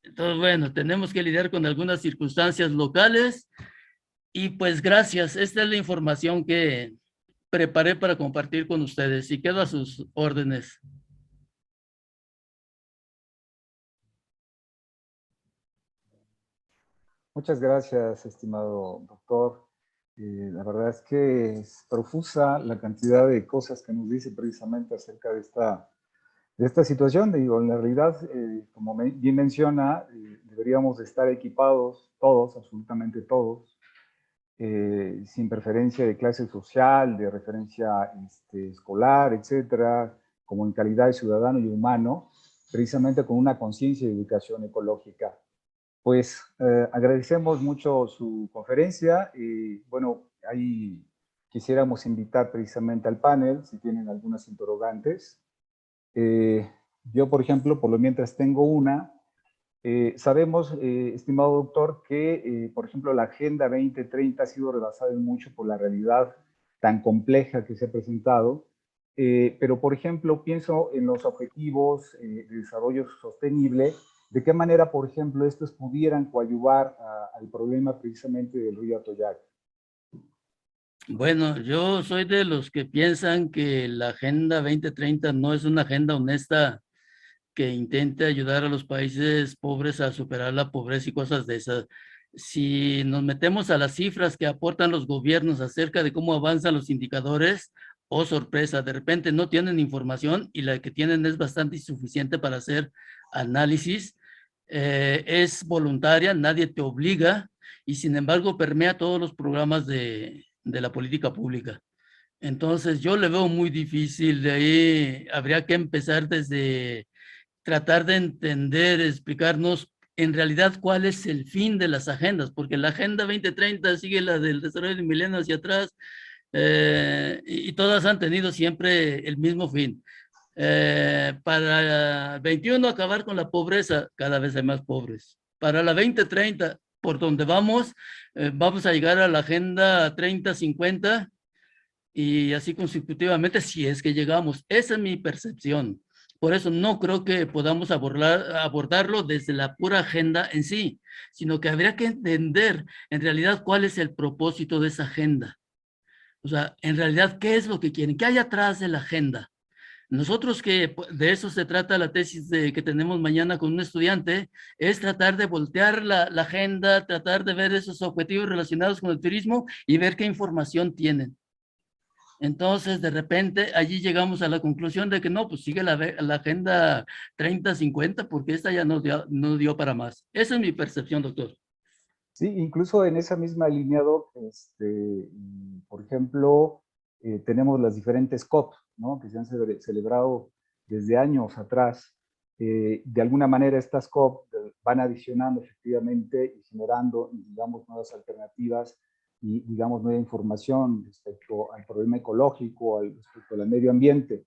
Entonces, bueno, tenemos que lidiar con algunas circunstancias locales. Y pues gracias, esta es la información que preparé para compartir con ustedes y quedo a sus órdenes. Muchas gracias, estimado doctor. La verdad es que es profusa la cantidad de cosas que nos dice precisamente acerca de esta situación. Digo, en la realidad, como bien menciona, deberíamos de estar equipados todos, absolutamente todos, sin preferencia de clase social, de referencia escolar, etcétera, como en calidad de ciudadano y humano, precisamente con una conciencia de educación ecológica. Pues agradecemos mucho su conferencia y bueno, ahí quisiéramos invitar precisamente al panel si tienen algunas interrogantes. Yo, por ejemplo, por lo mientras tengo una. Sabemos, estimado doctor, que, por ejemplo, la Agenda 2030 ha sido rebasada en mucho por la realidad tan compleja que se ha presentado, pero, por ejemplo, pienso en los objetivos de desarrollo sostenible, de qué manera, por ejemplo, estos pudieran coadyuvar al problema precisamente del río Atoyac. Bueno, yo soy de los que piensan que la Agenda 2030 no es una agenda honesta que intente ayudar a los países pobres a superar la pobreza y cosas de esas. Si nos metemos a las cifras que aportan los gobiernos acerca de cómo avanzan los indicadores, oh sorpresa, de repente no tienen información y la que tienen es bastante insuficiente para hacer análisis. Es voluntaria, nadie te obliga y sin embargo permea todos los programas de la política pública. Entonces yo le veo muy difícil, de ahí habría que empezar desde tratar de entender, explicarnos en realidad cuál es el fin de las agendas, porque la Agenda 2030 sigue la del desarrollo del milenio hacia atrás, y todas han tenido siempre el mismo fin. Para 21 acabar con la pobreza, cada vez hay más pobres. Para la 2030, por donde vamos, vamos a llegar a la Agenda 30-50 y así consecutivamente si es que llegamos. Esa es mi percepción. Por eso no creo que podamos abordarlo desde la pura agenda en sí, sino que habría que entender en realidad cuál es el propósito de esa agenda. O sea, en realidad, ¿qué es lo que quieren? ¿Qué hay atrás de la agenda? Nosotros que de eso se trata la tesis que tenemos mañana con un estudiante, es tratar de voltear la agenda, tratar de ver esos objetivos relacionados con el turismo y ver qué información tienen. Entonces, de repente, allí llegamos a la conclusión de que no, pues sigue la agenda 30-50 porque esta ya no dio para más. Esa es mi percepción, doctor. Sí, incluso en esa misma línea, Doc, por ejemplo, tenemos las diferentes COP, ¿no? Que se han celebrado desde años atrás. De alguna manera estas COP van adicionando efectivamente y generando, digamos, nuevas alternativas y, digamos, nueva información respecto al problema ecológico, respecto al medio ambiente.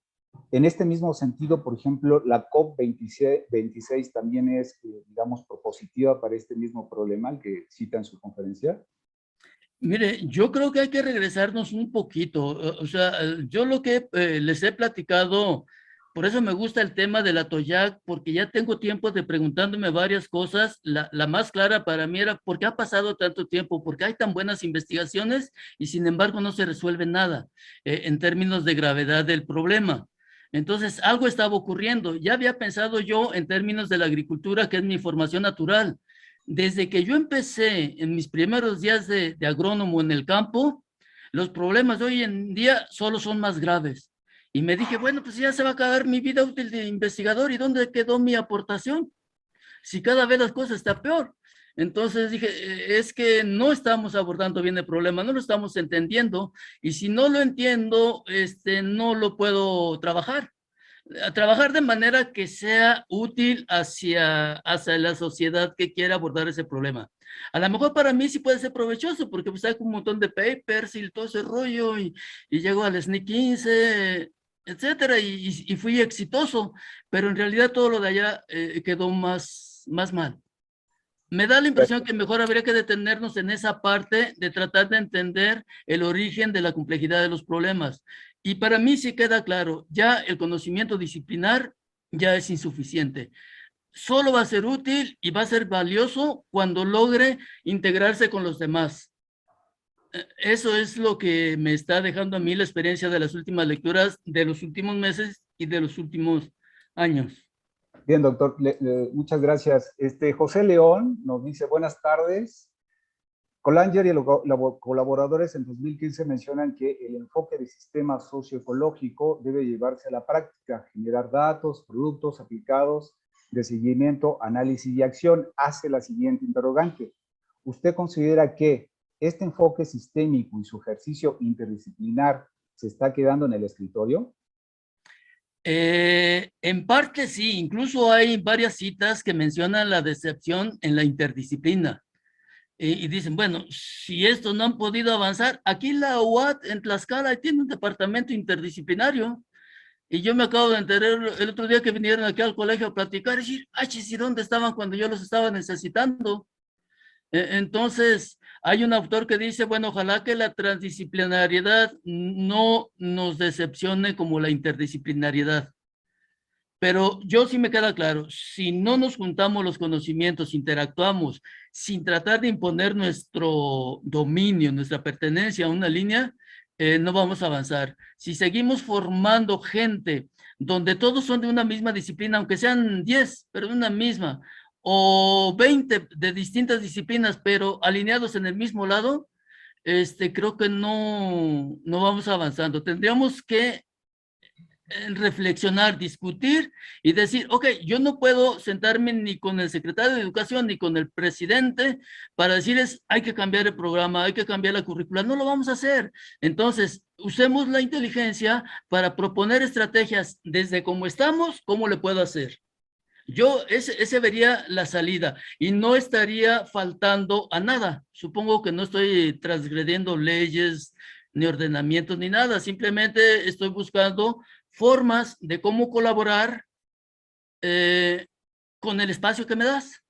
En este mismo sentido, por ejemplo, la COP26 también es, digamos, propositiva para este mismo problema al que cita en su conferencia. Mire, yo creo que hay que regresarnos un poquito. O sea, yo lo que les he platicado, por eso me gusta el tema del Atoyac, porque ya tengo tiempo de preguntándome varias cosas. La más clara para mí era, ¿por qué ha pasado tanto tiempo? ¿Por qué hay tan buenas investigaciones y sin embargo no se resuelve nada en términos de gravedad del problema? Entonces, algo estaba ocurriendo. Ya había pensado yo en términos de la agricultura, que es mi formación natural. Desde que yo empecé en mis primeros días de agrónomo en el campo, los problemas de hoy en día solo son más graves. Y me dije, bueno, pues ya se va a acabar mi vida útil de investigador y ¿dónde quedó mi aportación? Si cada vez las cosas están peor. Entonces dije, es que no estamos abordando bien el problema, no lo estamos entendiendo y si no lo entiendo, no lo puedo trabajar. A trabajar de manera que sea útil hacia la sociedad que quiera abordar ese problema. A lo mejor para mí sí puede ser provechoso, porque pues hay un montón de papers y todo ese rollo, y llego al SNI 15, etcétera, y fui exitoso, pero en realidad todo lo de allá quedó más mal. Me da la impresión que mejor habría que detenernos en esa parte de tratar de entender el origen de la complejidad de los problemas. Y para mí sí queda claro, ya el conocimiento disciplinar ya es insuficiente. Solo va a ser útil y va a ser valioso cuando logre integrarse con los demás. Eso es lo que me está dejando a mí la experiencia de las últimas lecturas de los últimos meses y de los últimos años. Bien, doctor, muchas gracias. José León nos dice buenas tardes. Colanger y los colaboradores en 2015 mencionan que el enfoque de sistema socioecológico debe llevarse a la práctica, generar datos, productos aplicados de seguimiento, análisis y acción. Hace la siguiente interrogante. ¿Usted considera que este enfoque sistémico y su ejercicio interdisciplinar se está quedando en el escritorio? En parte sí, incluso hay varias citas que mencionan la decepción en la interdisciplina. Y dicen, bueno, si esto no han podido avanzar, aquí la UAT en Tlaxcala tiene un departamento interdisciplinario. Y yo me acabo de enterar el otro día que vinieron aquí al colegio a platicar y decir, ay, ¿y dónde estaban cuando yo los estaba necesitando? Entonces, hay un autor que dice, bueno, ojalá que la transdisciplinariedad no nos decepcione como la interdisciplinariedad. Pero yo sí me queda claro, si no nos juntamos los conocimientos, interactuamos, sin tratar de imponer nuestro dominio, nuestra pertenencia a una línea, no vamos a avanzar. Si seguimos formando gente donde todos son de una misma disciplina, aunque sean 10, pero de una misma, o 20 de distintas disciplinas, pero alineados en el mismo lado, creo que no vamos avanzando. Tendríamos que reflexionar, discutir y decir, ok, yo no puedo sentarme ni con el secretario de Educación ni con el presidente para decirles, hay que cambiar el programa, hay que cambiar la currícula. No lo vamos a hacer. Entonces, usemos la inteligencia para proponer estrategias desde cómo estamos, cómo le puedo hacer. Yo, ese vería la salida y no estaría faltando a nada. Supongo que no estoy transgrediendo leyes, ni ordenamientos, ni nada. Simplemente estoy buscando formas de cómo colaborar con el espacio que me das.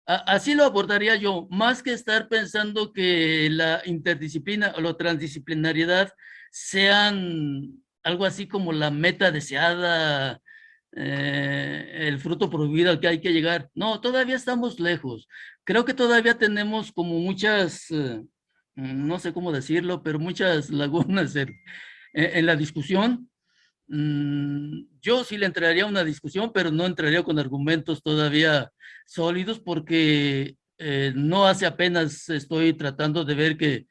Así lo abordaría yo, más que estar pensando que la interdisciplina o la transdisciplinariedad sean algo así como la meta deseada, el fruto prohibido al que hay que llegar. No, todavía estamos lejos. Creo que todavía tenemos como muchas, no sé cómo decirlo, pero muchas lagunas en la discusión. Yo sí le entraría a una discusión, pero no entraría con argumentos todavía sólidos porque no hace apenas estoy tratando de ver que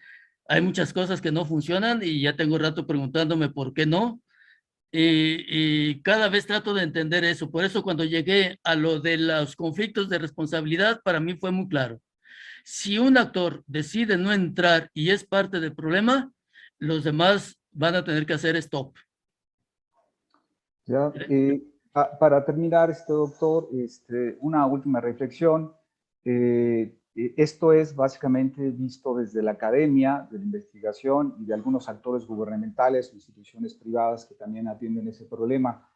hay muchas cosas que no funcionan y ya tengo rato preguntándome por qué no. Y cada vez trato de entender eso. Por eso cuando llegué a lo de los conflictos de responsabilidad, para mí fue muy claro. Si un actor decide no entrar y es parte del problema, los demás van a tener que hacer stop. Ya, para terminar, doctor, una última reflexión. Esto es básicamente visto desde la academia, de la investigación y de algunos actores gubernamentales o instituciones privadas que también atienden ese problema.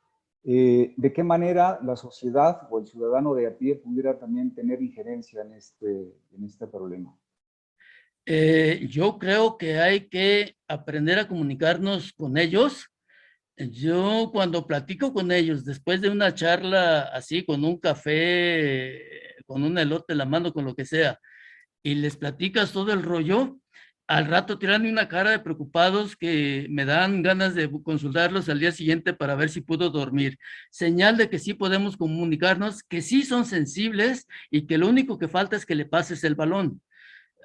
¿De qué manera la sociedad o el ciudadano de a pie pudiera también tener injerencia en este problema? Yo creo que hay que aprender a comunicarnos con ellos. Yo cuando platico con ellos, después de una charla así, con un café, con un elote en la mano, con lo que sea, y les platicas todo el rollo, al rato tiran una cara de preocupados que me dan ganas de consultarlos al día siguiente para ver si puedo dormir. Señal de que sí podemos comunicarnos, que sí son sensibles y que lo único que falta es que le pases el balón.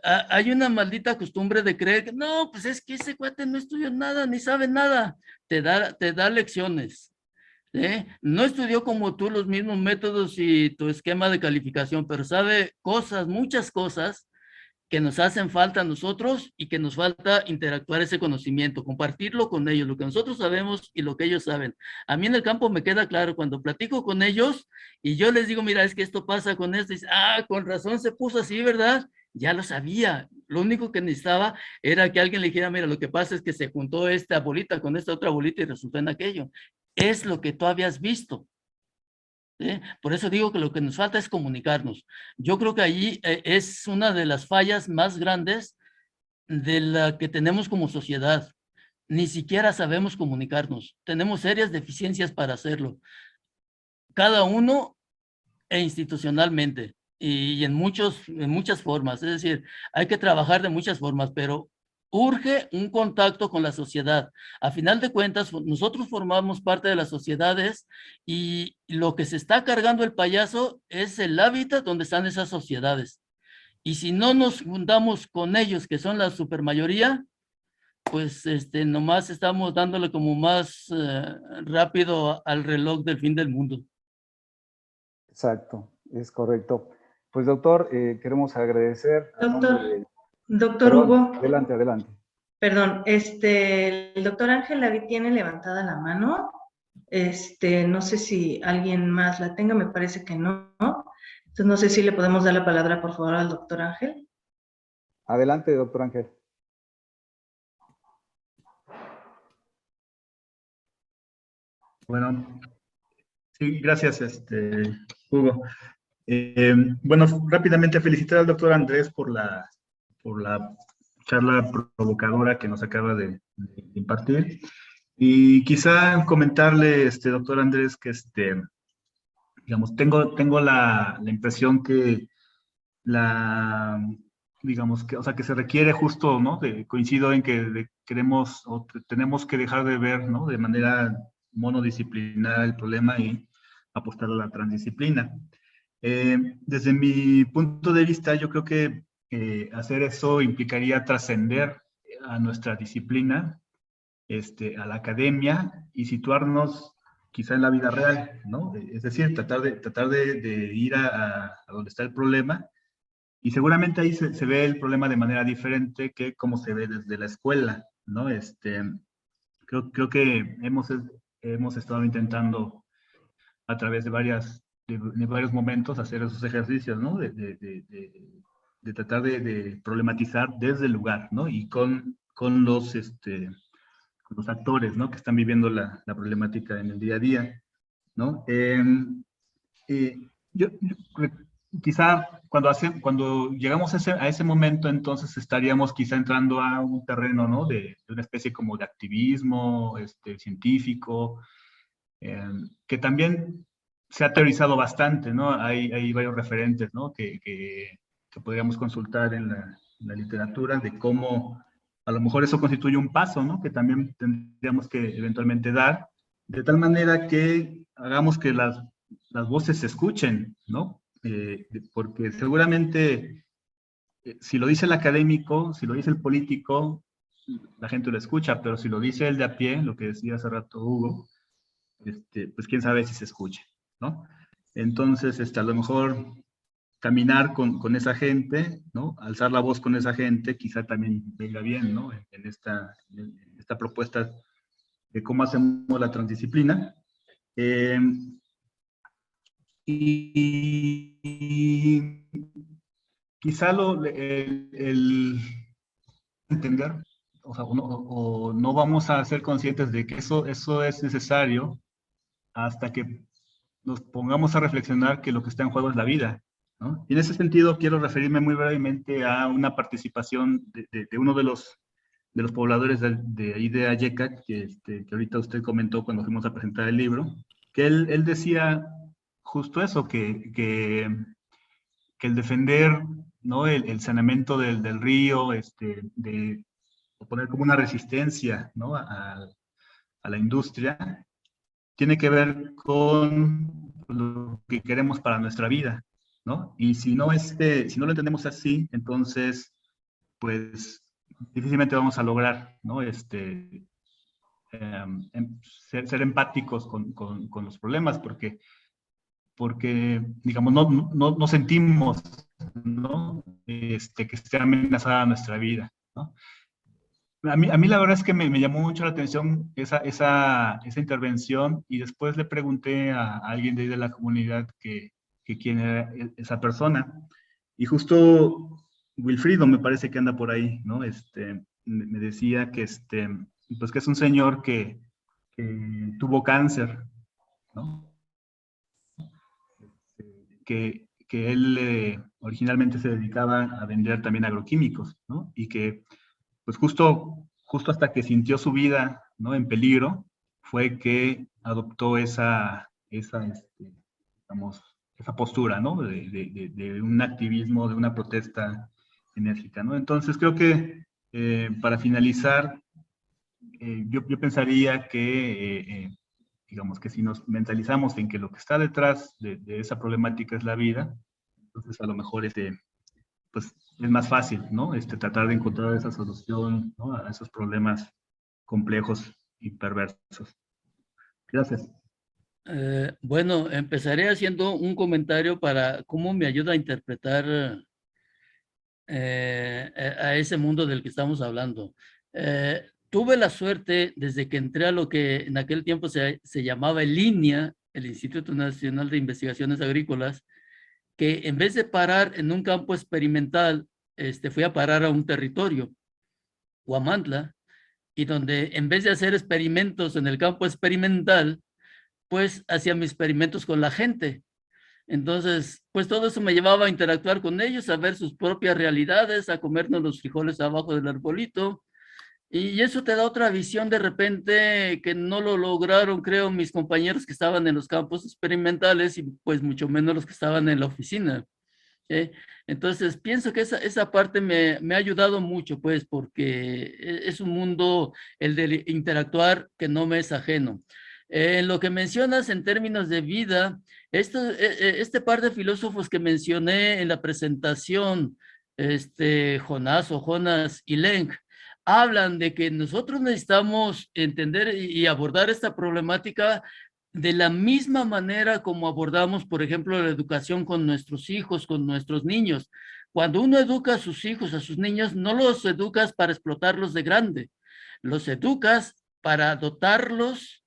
Hay una maldita costumbre de creer que no, pues es que ese cuate no estudió nada, ni sabe nada. Te da lecciones. No estudió como tú los mismos métodos y tu esquema de calificación, pero sabe cosas, muchas cosas que nos hacen falta a nosotros y que nos falta interactuar ese conocimiento, compartirlo con ellos, lo que nosotros sabemos y lo que ellos saben. A mí en el campo me queda claro, cuando platico con ellos y yo les digo, mira, es que esto pasa con esto, y dice, con razón se puso así, ¿verdad? Ya lo sabía. Lo único que necesitaba era que alguien le dijera, mira, lo que pasa es que se juntó esta bolita con esta otra bolita y resultó en aquello. Es lo que tú habías visto. Por eso digo que lo que nos falta es comunicarnos. Yo creo que allí es una de las fallas más grandes de la que tenemos como sociedad. Ni siquiera sabemos comunicarnos. Tenemos serias deficiencias para hacerlo. Cada uno institucionalmente y en muchas formas. Es decir, hay que trabajar de muchas formas, pero urge un contacto con la sociedad. A final de cuentas, nosotros formamos parte de las sociedades y lo que se está cargando el payaso es el hábitat donde están esas sociedades. Y si no nos juntamos con ellos, que son la supermayoría, pues nomás estamos dándole como más rápido al reloj del fin del mundo. Exacto, es correcto. Pues doctor, queremos agradecer a nombre Doctor, de... doctor Perdón, Hugo, adelante, adelante. perdón, el doctor Ángel David tiene levantada la mano. No sé si alguien más la tenga, me parece que no. Entonces no sé si le podemos dar la palabra, por favor, al doctor Ángel. Adelante, doctor Ángel. Bueno, sí, gracias, Hugo. Bueno, rápidamente felicitar al doctor Andrés por la charla provocadora que nos acaba de impartir. Y quizá comentarle, doctor Andrés, que digamos, tengo la impresión que digamos, o sea, que se requiere justo, ¿no? Coincido en que queremos o tenemos que dejar de ver, ¿no? De manera monodisciplinar el problema y apostar a la transdisciplina. Desde mi punto de vista, yo creo que hacer eso implicaría trascender a nuestra disciplina, a la academia y situarnos quizá en la vida real, ¿no? Es decir, tratar de ir a donde está el problema, y seguramente ahí se ve el problema de manera diferente que como se ve desde la escuela, ¿no? Creo que hemos estado intentando a través de varios momentos hacer esos ejercicios, ¿no? De tratar de problematizar desde el lugar, ¿no? Y con los actores, ¿no? Que están viviendo la problemática en el día a día, ¿no? Quizá cuando llegamos a ese momento, entonces estaríamos quizá entrando a un terreno, ¿no? De una especie como de activismo científico, que también se ha teorizado bastante, ¿no? Hay varios referentes, ¿no? Que podríamos consultar en la literatura de cómo a lo mejor eso constituye un paso, ¿no? Que también tendríamos que eventualmente dar, de tal manera que hagamos que las voces se escuchen, ¿no? Porque seguramente si lo dice el académico, si lo dice el político, la gente lo escucha, pero si lo dice el de a pie, lo que decía hace rato Hugo, pues quién sabe si se escucha, ¿no? Entonces, a lo mejor caminar con esa gente, ¿no? Alzar la voz con esa gente, quizá también venga bien, ¿no? En esta propuesta de cómo hacemos la transdisciplina. Y quizá el entender, o sea, o no vamos a ser conscientes de que eso es necesario hasta que nos pongamos a reflexionar que lo que está en juego es la vida, ¿no? Y en ese sentido quiero referirme muy brevemente a una participación de uno de los pobladores de ahí de Ayecac, que ahorita usted comentó cuando fuimos a presentar el libro, que él decía justo eso, que el defender, ¿no? El saneamiento del río, de poner como una resistencia, ¿no? a la industria, tiene que ver con lo que queremos para nuestra vida, ¿no? Y si no lo entendemos así, entonces, pues, difícilmente vamos a lograr, ¿no? Ser empáticos con los problemas, porque digamos, no sentimos, ¿no? Que esté amenazada nuestra vida, ¿no? A mí la verdad es que me llamó mucho la atención esa intervención, y después le pregunté a alguien de ahí de la comunidad que quién era esa persona. Y justo Wilfrido me parece que anda por ahí, ¿no? Me decía que, pues que es un señor que tuvo cáncer, ¿no? Que él originalmente se dedicaba a vender también agroquímicos, ¿no? Y que pues justo hasta que sintió su vida, ¿no? En peligro, fue que adoptó digamos, esa postura, ¿no? De un activismo, de una protesta enérgica, ¿no? Entonces creo que para finalizar, yo pensaría que, digamos, que si nos mentalizamos en que lo que está detrás de esa problemática es la vida, entonces a lo mejor pues es más fácil, ¿no? Tratar de encontrar esa solución, ¿no? A esos problemas complejos y perversos. Gracias. Bueno, empezaré haciendo un comentario para cómo me ayuda a interpretar a ese mundo del que estamos hablando. Tuve la suerte desde que entré a lo que en aquel tiempo se llamaba el INIA, el Instituto Nacional de Investigaciones Agrícolas, que en vez de parar en un campo experimental, fui a parar a un territorio, Huamantla, y donde en vez de hacer experimentos en el campo experimental, pues hacía mis experimentos con la gente. Entonces, pues todo eso me llevaba a interactuar con ellos, a ver sus propias realidades, a comernos los frijoles abajo del arbolito. Y eso te da otra visión de repente que no lo lograron, creo, mis compañeros que estaban en los campos experimentales y pues mucho menos los que estaban en la oficina. Entonces, pienso que esa parte me ha ayudado mucho, pues, porque es un mundo, el de interactuar, que no me es ajeno. En lo que mencionas en términos de vida, este par de filósofos que mencioné en la presentación, Jonas y Lenk, hablan de que nosotros necesitamos entender y abordar esta problemática de la misma manera como abordamos, por ejemplo, la educación con nuestros hijos, con nuestros niños. Cuando uno educa a sus hijos, a sus niños, no los educas para explotarlos de grande, los educas para dotarlos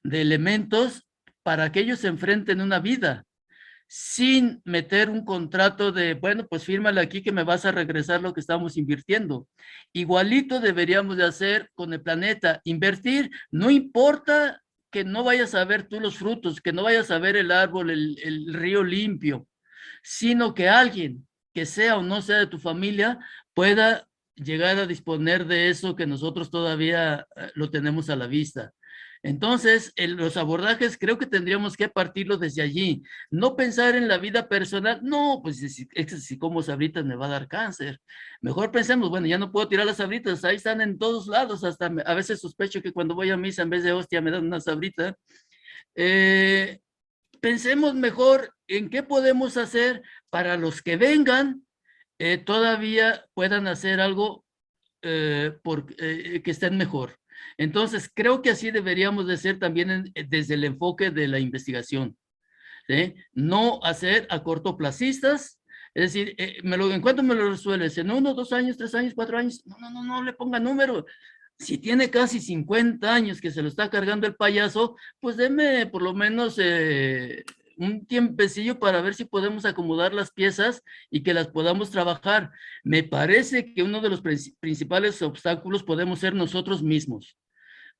de elementos para que ellos se enfrenten una vida, sin meter un contrato de, bueno, pues fírmale aquí que me vas a regresar lo que estamos invirtiendo. Igualito deberíamos de hacer con el planeta, invertir, no importa que no vayas a ver tú los frutos, que no vayas a ver el árbol, el río limpio, sino que alguien que sea o no sea de tu familia pueda llegar a disponer de eso que nosotros todavía lo tenemos a la vista. Entonces, los abordajes creo que tendríamos que partirlo desde allí. No pensar en la vida personal, no, pues si como sabritas me va a dar cáncer. Mejor pensemos, bueno, ya no puedo tirar las sabritas, ahí están en todos lados, hasta a veces sospecho que cuando voy a misa en vez de hostia me dan una sabrita. Pensemos mejor en qué podemos hacer para los que vengan, todavía puedan hacer algo que estén mejor. Entonces, creo que así deberíamos de ser también desde el enfoque de la investigación. ¿Sí? No hacer a cortoplacistas, es decir, ¿en cuánto me lo resuelves? ¿En 1, 2 años, 3 años, 4 años? No le ponga número. Si tiene casi 50 años que se lo está cargando el payaso, pues deme por lo menos un tiempecillo para ver si podemos acomodar las piezas y que las podamos trabajar. Me parece que uno de los principales obstáculos podemos ser nosotros mismos.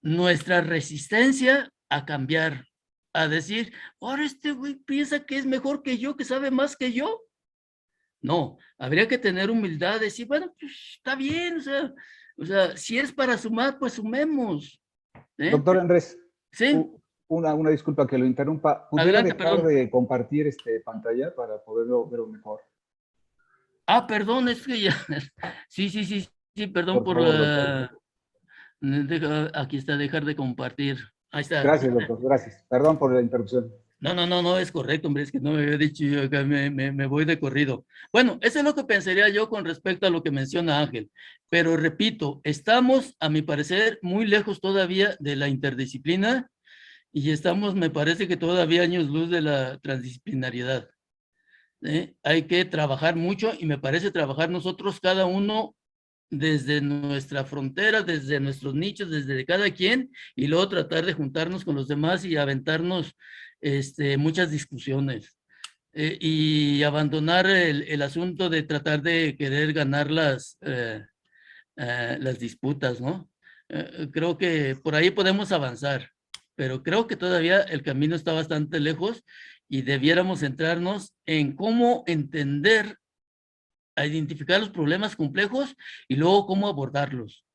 Nuestra resistencia a cambiar, a decir, ahora este güey piensa que es mejor que yo, que sabe más que yo. No, habría que tener humildad, decir, bueno, pues está bien, o sea, si es para sumar, pues sumemos. Doctor Andrés, sí. Una disculpa que lo interrumpa. ¿Pudiera Adelante, dejar de compartir pantalla para poderlo ver mejor? Ah, perdón, es que ya. Sí, perdón por favor, la. Aquí está, dejar de compartir. Ahí está. Gracias, doctor, gracias. Perdón por la interrupción. No, es correcto, hombre, es que no me había dicho yo acá, me voy de corrido. Bueno, eso es lo que pensaría yo con respecto a lo que menciona Ángel, pero repito, estamos, a mi parecer, muy lejos todavía de la interdisciplina y estamos, me parece que todavía años luz de la transdisciplinariedad. Hay que trabajar mucho y me parece trabajar nosotros cada uno desde nuestra frontera, desde nuestros nichos, desde cada quien, y luego tratar de juntarnos con los demás y aventarnos muchas discusiones. Y abandonar el asunto de tratar de querer ganar las disputas, ¿no? Creo que por ahí podemos avanzar, pero creo que todavía el camino está bastante lejos y debiéramos centrarnos en cómo entender, a identificar los problemas complejos y luego cómo abordarlos.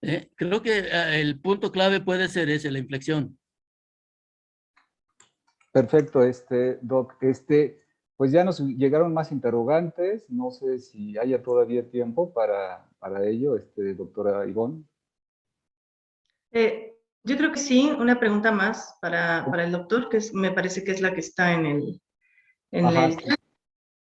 Creo que el punto clave puede ser ese, la inflexión. Perfecto, Doc. Pues ya nos llegaron más interrogantes. No sé si haya todavía tiempo para ello, doctora Ivonne. Yo creo que sí, una pregunta más para el doctor, que me parece que es la que está en el Ajá,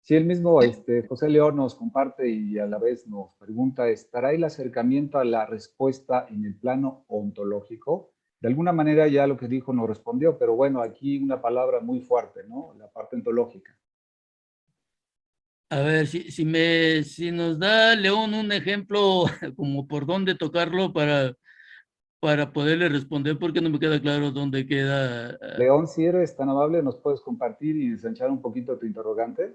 Sí, el mismo José León nos comparte y a la vez nos pregunta, ¿estará el acercamiento a la respuesta en el plano ontológico? De alguna manera ya lo que dijo nos respondió, pero bueno, aquí una palabra muy fuerte, ¿no? La parte ontológica. A ver, si nos da León un ejemplo como por dónde tocarlo para poderle responder, porque no me queda claro dónde queda. León, si eres tan amable, ¿nos puedes compartir y ensanchar un poquito tu interrogante?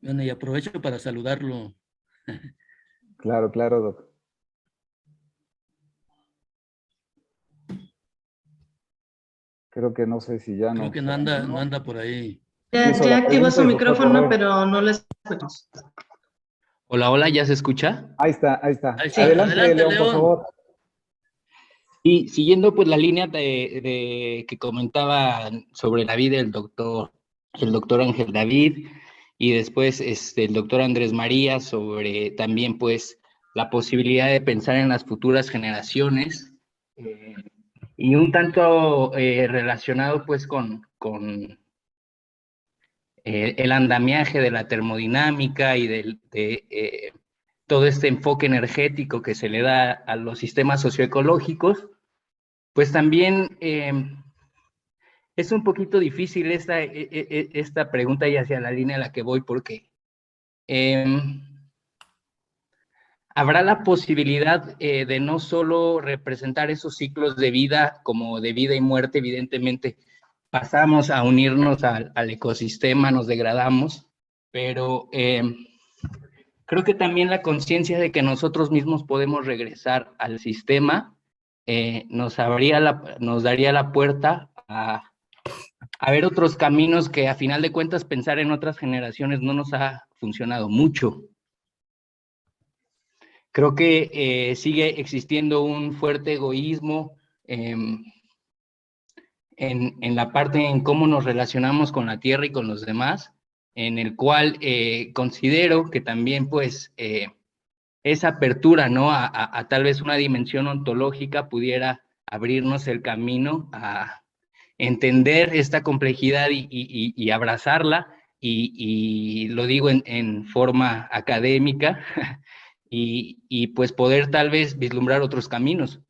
Bueno, y aprovecho para saludarlo. Claro, claro, Doc. Creo que no sé si ya Creo no. que no anda por ahí. Ya activó su pregunta y se fue a micrófono, correr. pero no lo escuchamos. Hola, hola, ¿ya se escucha? Ahí está, ahí está. Ahí está. Adelante, Adelante, León, por León. favor. Y siguiendo pues la línea que comentaba sobre la vida del el doctor Ángel David, y después el doctor Andrés María sobre también pues la posibilidad de pensar en las futuras generaciones, y un tanto relacionado pues con el andamiaje de la termodinámica y de todo este enfoque energético que se le da a los sistemas socioecológicos. Pues también es un poquito difícil esta pregunta y hacia la línea a la que voy, porque habrá la posibilidad de no solo representar esos ciclos de vida como de vida y muerte. Evidentemente pasamos a unirnos al ecosistema, nos degradamos, pero creo que también la conciencia de que nosotros mismos podemos regresar al sistema nos daría la puerta a ver otros caminos que a final de cuentas pensar en otras generaciones no nos ha funcionado mucho. Creo que sigue existiendo un fuerte egoísmo en la parte en cómo nos relacionamos con la tierra y con los demás, en el cual considero que también pues esa apertura, ¿no? a tal vez una dimensión ontológica pudiera abrirnos el camino a entender esta complejidad y abrazarla, y lo digo en forma académica, y pues poder tal vez vislumbrar otros caminos.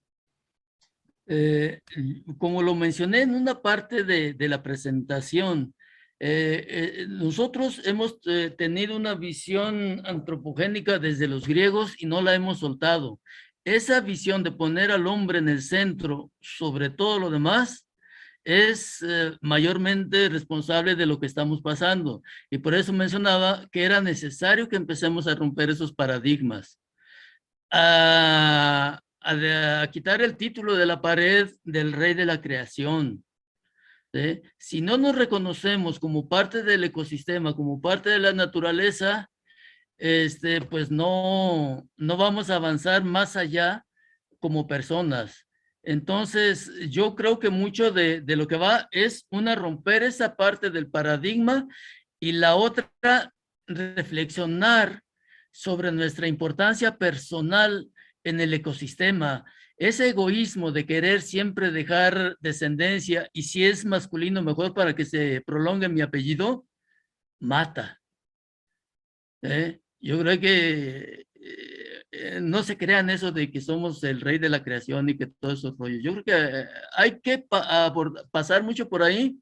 Como lo mencioné en una parte de la presentación, nosotros hemos tenido una visión antropogénica desde los griegos y no la hemos soltado. Esa visión de poner al hombre en el centro sobre todo lo demás es mayormente responsable de lo que estamos pasando. Y por eso mencionaba que era necesario que empecemos a romper esos paradigmas. A quitar el título de la pared del rey de la creación. ¿Sí? Si no nos reconocemos como parte del ecosistema, como parte de la naturaleza, pues no vamos a avanzar más allá como personas. Entonces, yo creo que mucho de lo que va es romper esa parte del paradigma, y la otra, reflexionar sobre nuestra importancia personal en el ecosistema. Ese egoísmo de querer siempre dejar descendencia, y si es masculino, mejor para que se prolongue mi apellido, mata. Yo creo que no se crean eso de que somos el rey de la creación y que todo eso rollo. Yo creo que hay que pasar mucho por ahí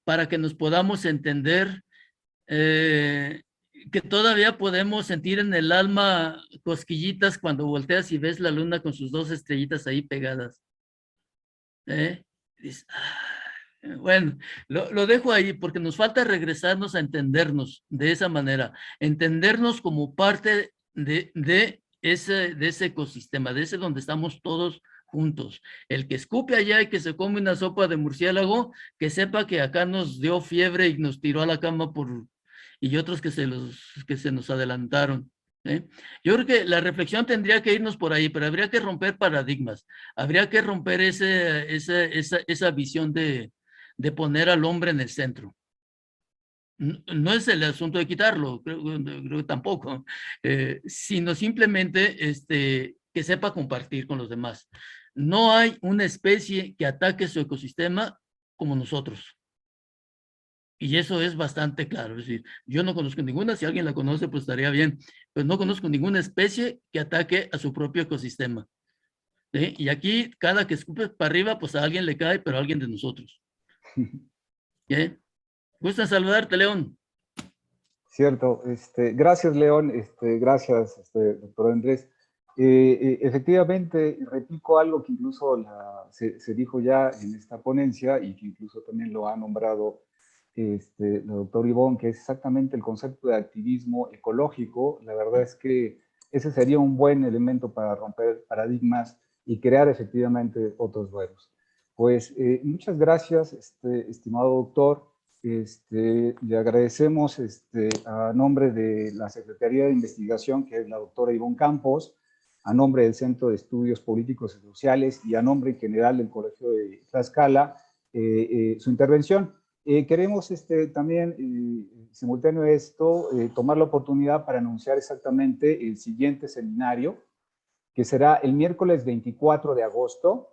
para que nos podamos entender, que todavía podemos sentir en el alma cosquillitas cuando volteas y ves la luna con sus dos estrellitas ahí pegadas. Dices, bueno, lo dejo ahí porque nos falta regresarnos a entendernos de esa manera, entendernos como parte de ese ecosistema, de ese donde estamos todos juntos. El que escupe allá y que se come una sopa de murciélago, que sepa que acá nos dio fiebre y nos tiró a la cama y otros que se nos adelantaron. Yo creo que la reflexión tendría que irnos por ahí, pero habría que romper paradigmas, habría que romper esa visión de poner al hombre en el centro. No es el asunto de quitarlo, creo que tampoco, sino simplemente que sepa compartir con los demás. No hay una especie que ataque su ecosistema como nosotros. Y eso es bastante claro. Es decir, yo no conozco ninguna, si alguien la conoce, pues estaría bien, pero no conozco ninguna especie que ataque a su propio ecosistema. ¿Sí? Y aquí, cada que escupe para arriba, pues a alguien le cae, pero a alguien de nosotros. ¿Sí? Gusta saludarte, León. Cierto, gracias León, gracias doctor Andrés. Efectivamente, replico algo que incluso se dijo ya en esta ponencia y que incluso también lo ha nombrado el doctor Ivonne, que es exactamente el concepto de activismo ecológico. La verdad es que ese sería un buen elemento para romper paradigmas y crear efectivamente otros nuevos. Pues muchas gracias, estimado doctor. Le agradecemos a nombre de la Secretaría de Investigación, que es la doctora Ivonne Campos, a nombre del Centro de Estudios Políticos y Sociales y a nombre en general del Colegio de Tlaxcala, su intervención. Queremos también, simultáneo a esto, tomar la oportunidad para anunciar exactamente el siguiente seminario, que será el miércoles 24 de agosto.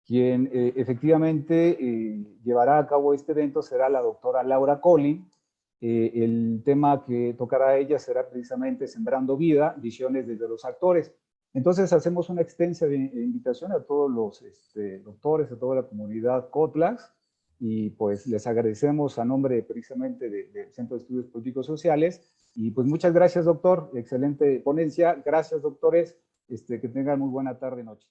Quien efectivamente llevará a cabo este evento será la doctora Laura Collin. El tema que tocará a ella será precisamente Sembrando Vida, visiones desde los actores. Entonces hacemos una extensa invitación a todos los doctores, a toda la comunidad COTLAX, y pues les agradecemos a nombre precisamente del Centro de Estudios Políticos Sociales. Y pues muchas gracias, doctor, excelente ponencia. Gracias, doctores, que tengan muy buena tarde y noche.